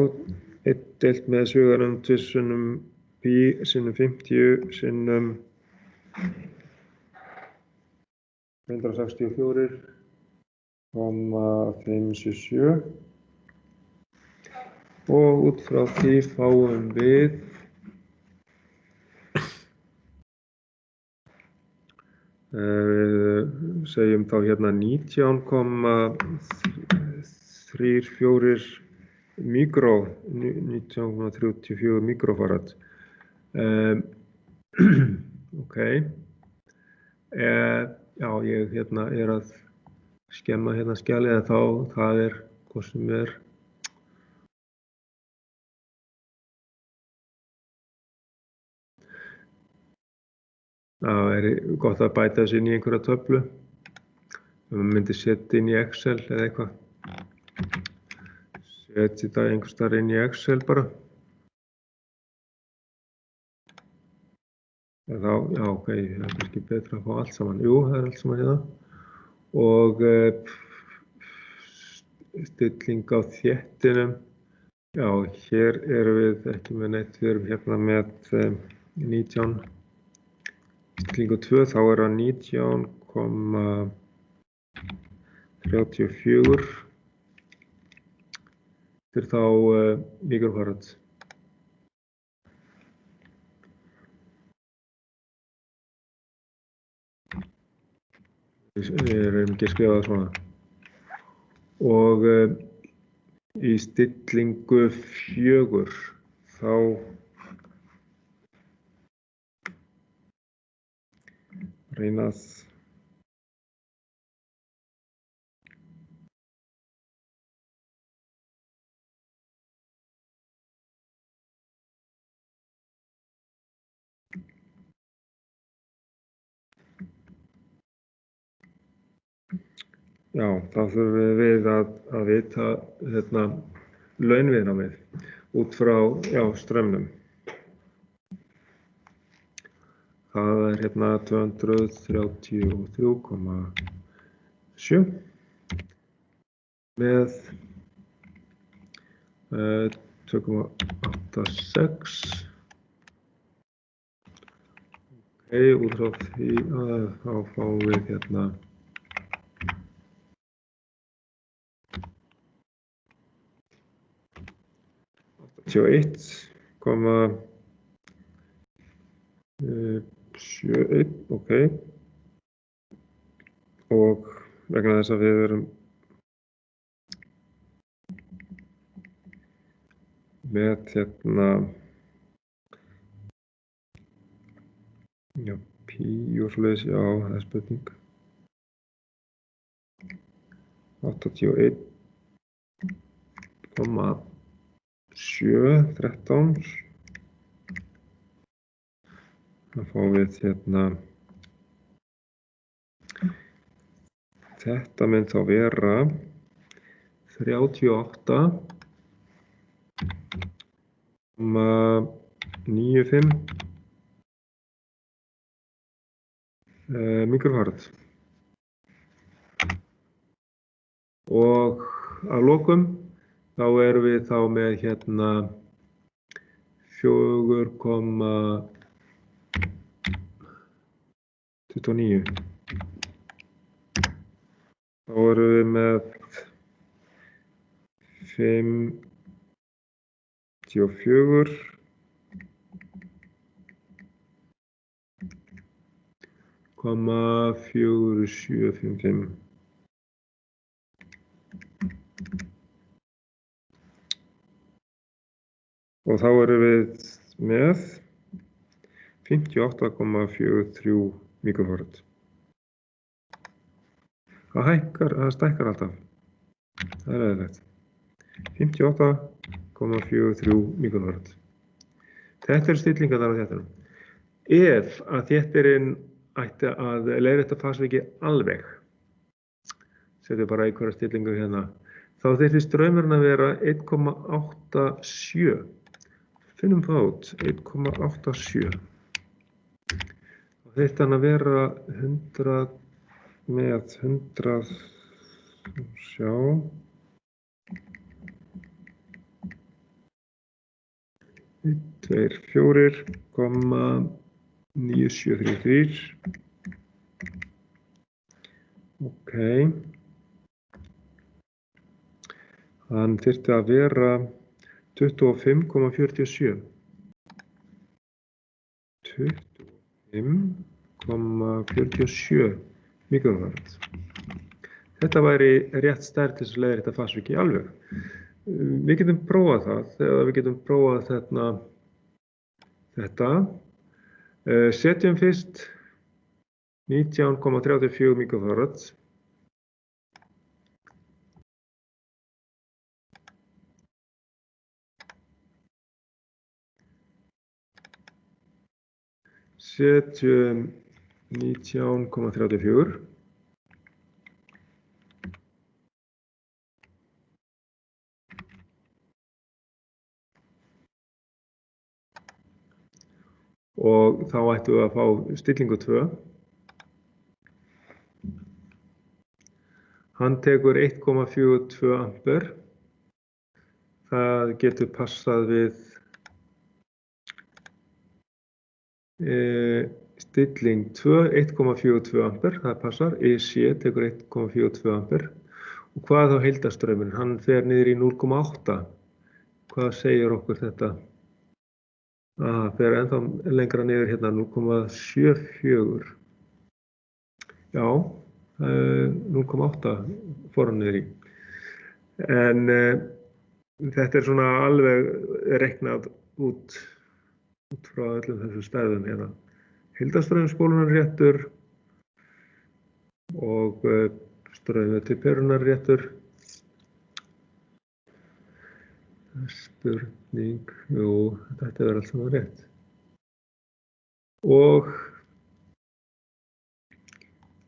1 deilt með sviganum 2 sinnum pi sinnum 50 sinnum 164,577 og út frá því fáum við segjum þá hérna 19,34 mikrofarad. Ok. Já, ég er að skemma skjalið en þá það er hvað sem er. Það er gott að bæta þessu inn í einhverja töflu. Ef maður myndi setja inn í Excel eða eitthvað. Setja þetta einhvers staðar inn í Excel bara. Þá, já, ok, það er kannski betra að fá allt saman. Jú, það er allt saman hérna. Og stilling á þéttinum. Já, hér erum við ekki með neitt, við erum hérna með 19. Stillingu 2, þá er það 19,34. Þetta er þá mikrofarad. Við erum ekki að skrifa það svona. Og í stillingu 4, þá reyna að já, þá þurfum við að vita launviðnámið út frá straumnum. Það er 233,7 með 2,86. Ok, út frá því þá fáum við 81,71, ok. Og vegna þess að við erum með já, pi og svoleiðis, já, það er spurning. 81,713 Þá fáum við hérna, þetta mun þá vera 38,95 mikrofarad. Og að lokum þá erum við þá með hérna 4,29. Þá erum við með 54,4755. Og þá erum við með 58,43 mikrofarad. Það stækkar alltaf. Það er eðlilegt. 58,43 mikrofarad. Þetta eru stillingarnar á þéttinum. Ef að þéttirinn ætti að leiðrétta fasvikið alveg, setjum bara einhverja stillingu hérna, þá þyrfti straumurinn að vera 1,87. Finnum það út, 1,87. Þá þyrfti hann að vera 100 með 100, sjá, 124,9733. Ok. Hann þyrfti að vera 25,47. 25,47 mikrofarad. Þetta væri rétt stærð til þess að leiðrétta fasvikið alveg. Við getum prófað það, eða við getum prófað þetta. Setjum fyrst 19,34 mikrofarad. Setjum 19,34. Og þá ættum við að fá stillingu 2. Hann tekur 1,42 ampere. Það getur passað við stilling 2, 1,42 ampere, það passar. EC tekur 1,42 ampere. Og hvað þá heildarstraumurinn? Hann fer niður í 0,8. Hvað segir okkur þetta? Það fer ennþá lengra niður hérna, 0,74. Já, 0,8 fór hann niður í. En þetta er svona alveg reiknað út frá öllum þessu stærðum hérna. Heildarstraumspólunarréttur og straumur til perunarréttur. Spurning, jú, þetta verður allt saman rétt. Og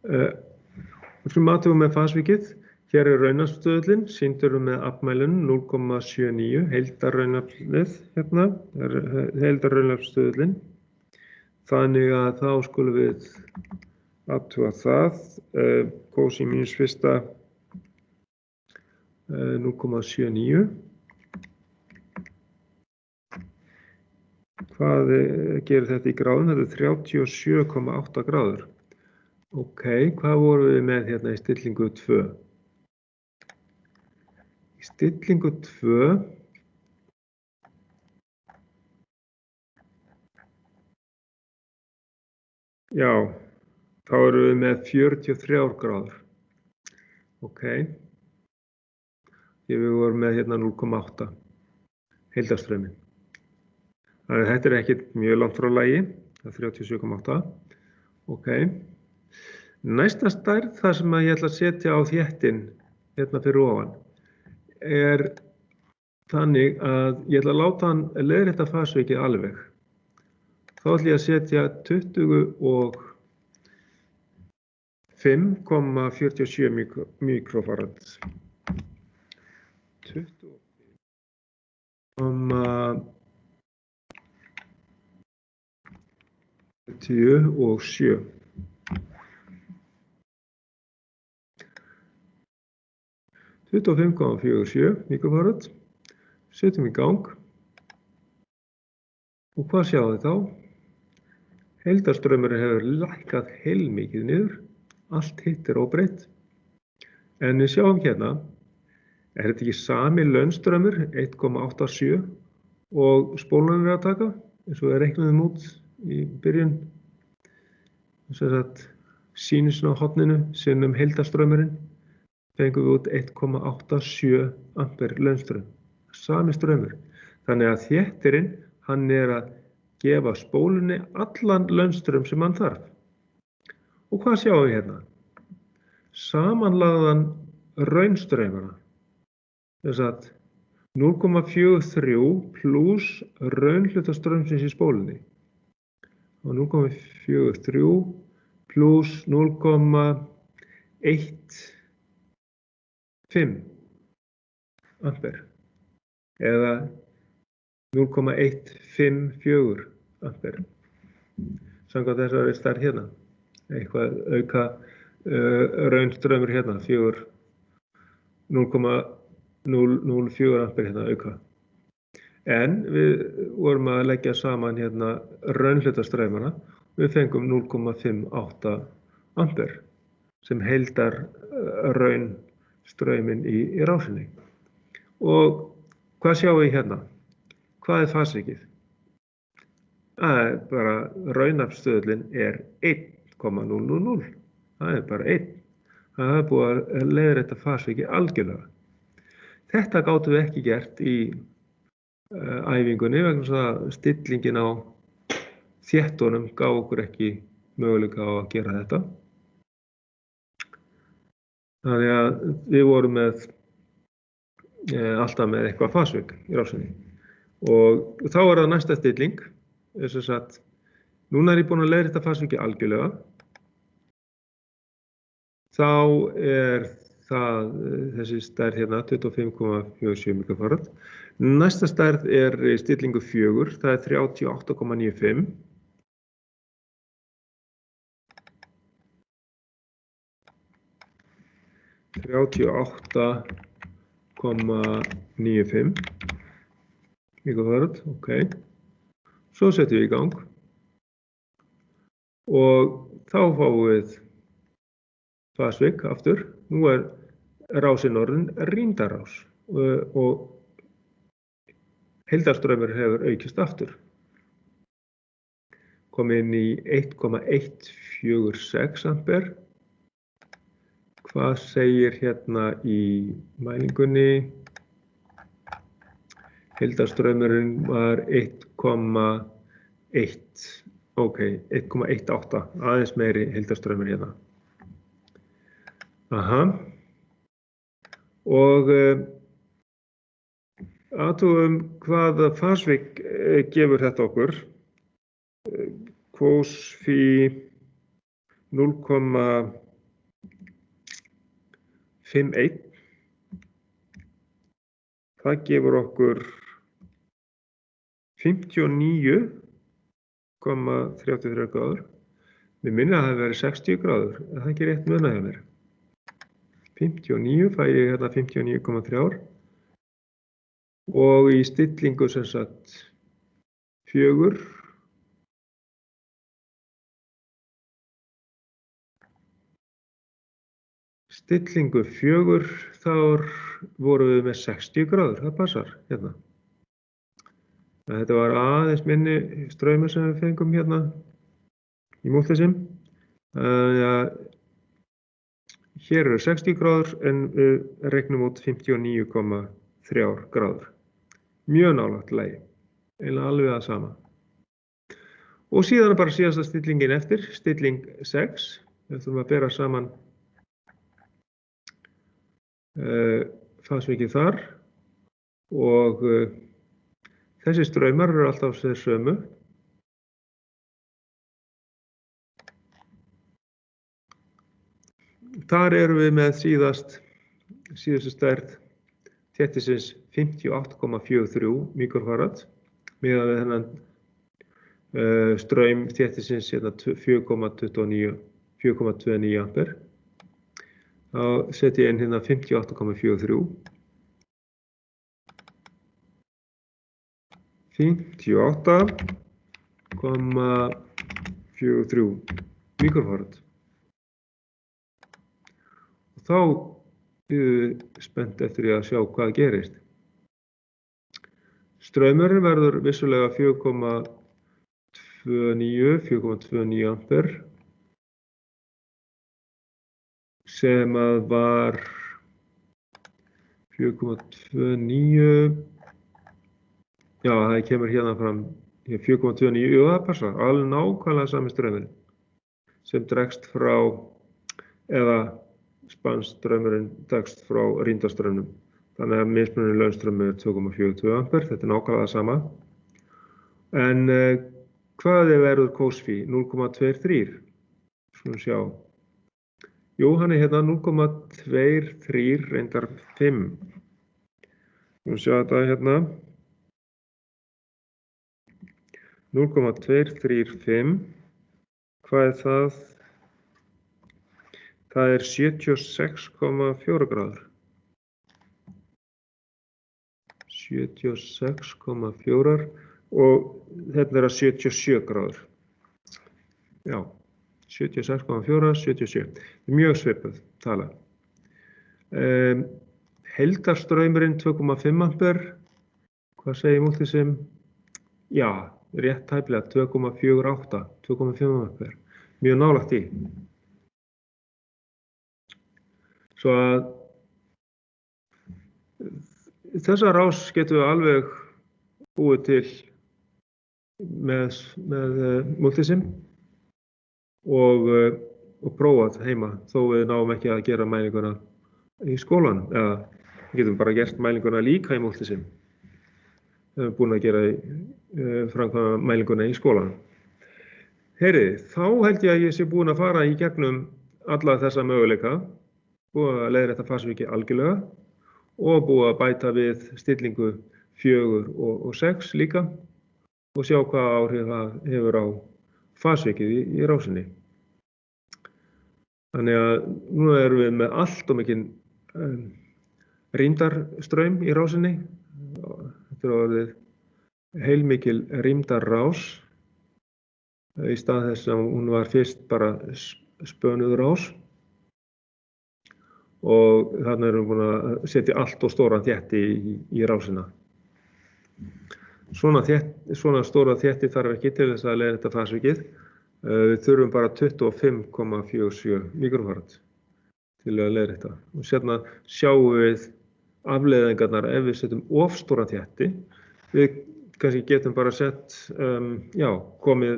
við athugum með fasvikið. Hér er raunaflsstöðullinn, sýndur með afmælun 0,79, heildarraunaflið hérna, heildarraunaflsstöðullinn. Þannig að þá skulum við athuga það, kósi mínus fyrsta 0,79. Hvað gerir þetta í gráðum? Þetta er 37,8 gráður. Ok, hvað vorum við með hérna í stillingu 2? Í stillingu 2 já, þá erum við með 43 gráður. Ok. Við vorum með hérna 0,8 heildarstrauminn. Þannig að þetta er ekkert mjög langt frá lagi, það er 37,8. Ok. Næsta stærð þar sem ég ætla að setja á þéttinn hérna fyrir ofan er þannig að ég ætla að láta hann leiðrétta fasvikið alveg. Þá ætlum ég að setja 25,47 mikrofarad. 25,47. mikrofarad. Setjum í gang. Og hvað sjáum við þá? Heildarstraumurinn hefur lækkað heilmikið niður. Allt hitt óbreytt. En við sjáum hérna, er þetta ekki sami launstraumur, 1,87, og spólan að taka, eins og við reiknaðum út í byrjun. Sem sagt, sínusin á horninu, sinnum heildarstraumurinn, fengum við út 1,87 ampere launstraum. Sami straumur. Þannig að þéttirinn, hann að gefa spólunni allan launstraum sem hann þarf. Og hvað sjáum við hérna? Samanlagðan raunstraumana. Þess að 0,43 pluss raunhlutastraumsins í spólunni. Og 0,43 pluss 0,15 ampere. Eða 0,154 ampere. Samkvæmt þessari stærð hérna. Eitthvað auka raunstraumur hérna, 0,004 ampere hérna auka. En við vorum að leggja saman hérna raunhlutastraumana. Við fengum 0,58 ampere sem heildar raunstrauminn í rásinni. Og hvað sjáum við hérna? Hvað fasrikið? Bara raunafstöðullinn 1,000. Það bara 1. Það búið að leiðrétta fasrikið algjörlega. Þetta gátum við ekki gert í æfingunni vegna þess að stillingin á þéttunum gaf okkur ekki möguleika á að gera þetta. Þannig að við vorum alltaf með eitthvað fasvik í rásinni. Og þá það næsta stilling. Þess að núna ég búinn að leiðrétta fasvikið algjörlega. Þá það þessi stærð hérna 25,47 mikrofarad. Næsta stærð stillingu 4, það 38,95. mikrofarad, ok. Svo setjum við í gang. Og þá fáum við fasvik aftur. Nú rásin orðin rýmdarrás og heildarstraumur hefur aukist aftur. Komið inn í 1,146 ampere. Hvað segir hérna í mælingunni? Heildarstraumurinn var 1,1. Ok, 1,18. Aðeins meiri heildarstraumur hérna. Aha. Og athugum hvaða fasvik gefur þetta okkur. Kvósfí 0,51. Það gefur okkur 59,33 gráður. Mér minni að það hefði verið 60 gráður, en það ekki rétt munað hjá mér. 59 fæ ég hérna 59,3. Og í stillingu sem sagt 4. Stillingu 4, þá vorum við með 60 gráður, það passar hérna. Þetta var aðeins minni straumur sem við fengum hérna í múltessim. Hér eru 60 gráður en við reiknum út 59,3 gráður. Mjög nálægt lagi, eiginlega alveg það sama. Og síðan bara síðasta stillingin eftir, stilling 6. Við þurfum að bera saman fasvikið þar og þessi straumar eru alltaf þeir sömu. þar erum við með síðustu stærð þéttisins 58,43 mikrofarad miðað við þennan straum þéttisins 4,29 ampere. Þá setjum ég inn hérna 58,43. 58,43 mikrofarad. Og þá erum við spennt eftir að sjá hvað gerist. Straumurinn verður vissulega 4,29 ampere sem að var 4,29. Já, það kemur hérna fram 4,29, jú það passar, alveg nákvæmlega sami straumurinn sem dregst frá, eða spanstraumurinn dregst frá rýmdarstraumnum. Þannig að mismunurinn launstraumur er 2,42 ampere, þetta er nákvæmlega sama. En hvað verður kósfí? 0,23. Skulum sjá. Jú, hann er hérna 0,23 reyndar 5. Skulum sjá þetta hérna. 0,235. Hvað er það? Það er 76,4 gráður. 76,4 og hérna er að 77 gráður. Já, 76,4, 77. Mjög svipað tala. Heildarstraumurinn 2,5 ampere. Hvað segir Multisim? Já, rétt tæplega 2,48, 2,5 ampere. Mjög nálægt í. Svo að þessa rás getum við alveg búið til með Multisim og prófað heima þó við náum ekki að gera mælinguna í skólanum, eða við getum bara gert mælinguna líka í Multisim. Við erum búin að gera framkvæma mælinguna í skólanum. Heyriði, þá held ég að ég sé búin að fara í gegnum alla þessa möguleika, búið að leiðrétta fasviki algjörlega og búið að bæta við stillingu 4 og 6 líka og sjá hvaða áhrif það hefur á fasvikið í rásinni. Þannig að nú erum við með allt og mikinn rýmdarstraum í rásinni. Þetta er orðið heilmikil rýmdarrás í stað þess að hún var fyrst bara spönuð rás. Og þarna erum við búin að setja allt og stóran þétti í rásina. Svona stóra þétti þarf ekki til þess að leiðrétta fasvikið. Við þurfum bara 25,47 mikrofarad til að leiðrétta. Og sérna sjáum við afleiðingarnar ef við setjum of stóran þétti. Við kannski getum bara komið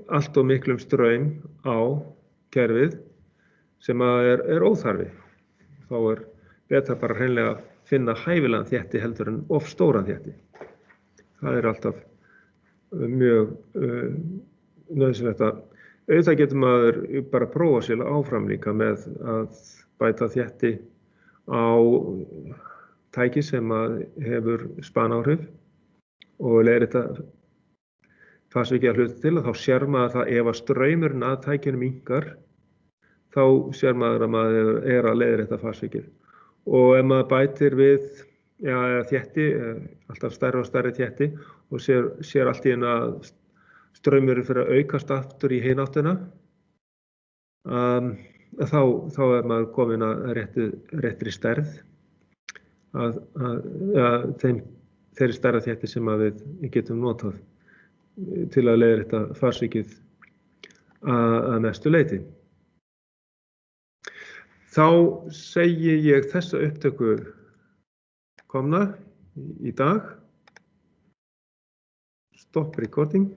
allt og miklum straum á kerfið sem er óþarfi. Þá er betra bara hreinlega að finna hæfilegan þétti heldur en of stóran þétti. Það er alltaf mjög nauðsynlegt að auðvitað getur maður bara prófa sér áfram líka með að bæta þétti á tæki sem hefur spanáhrif og leiðrétta fasvikið að hluta til og þá sér maður það ef að straumurinn að tækinu minnkar þá sér maður að maður er að leiðrétta fasvikið. Og ef maður bætir við þétti, alltaf stærri og stærri þétti og sér allt í einu að straumurinn fyrir að aukast aftur í hina áttina, þá er maður komin að réttri stærð, þeirri stærra þétti sem við getum notað til að leiðrétta fasvikið að mestu leyti. Þá segi ég þessa upptöku komna í dag. Stop recording.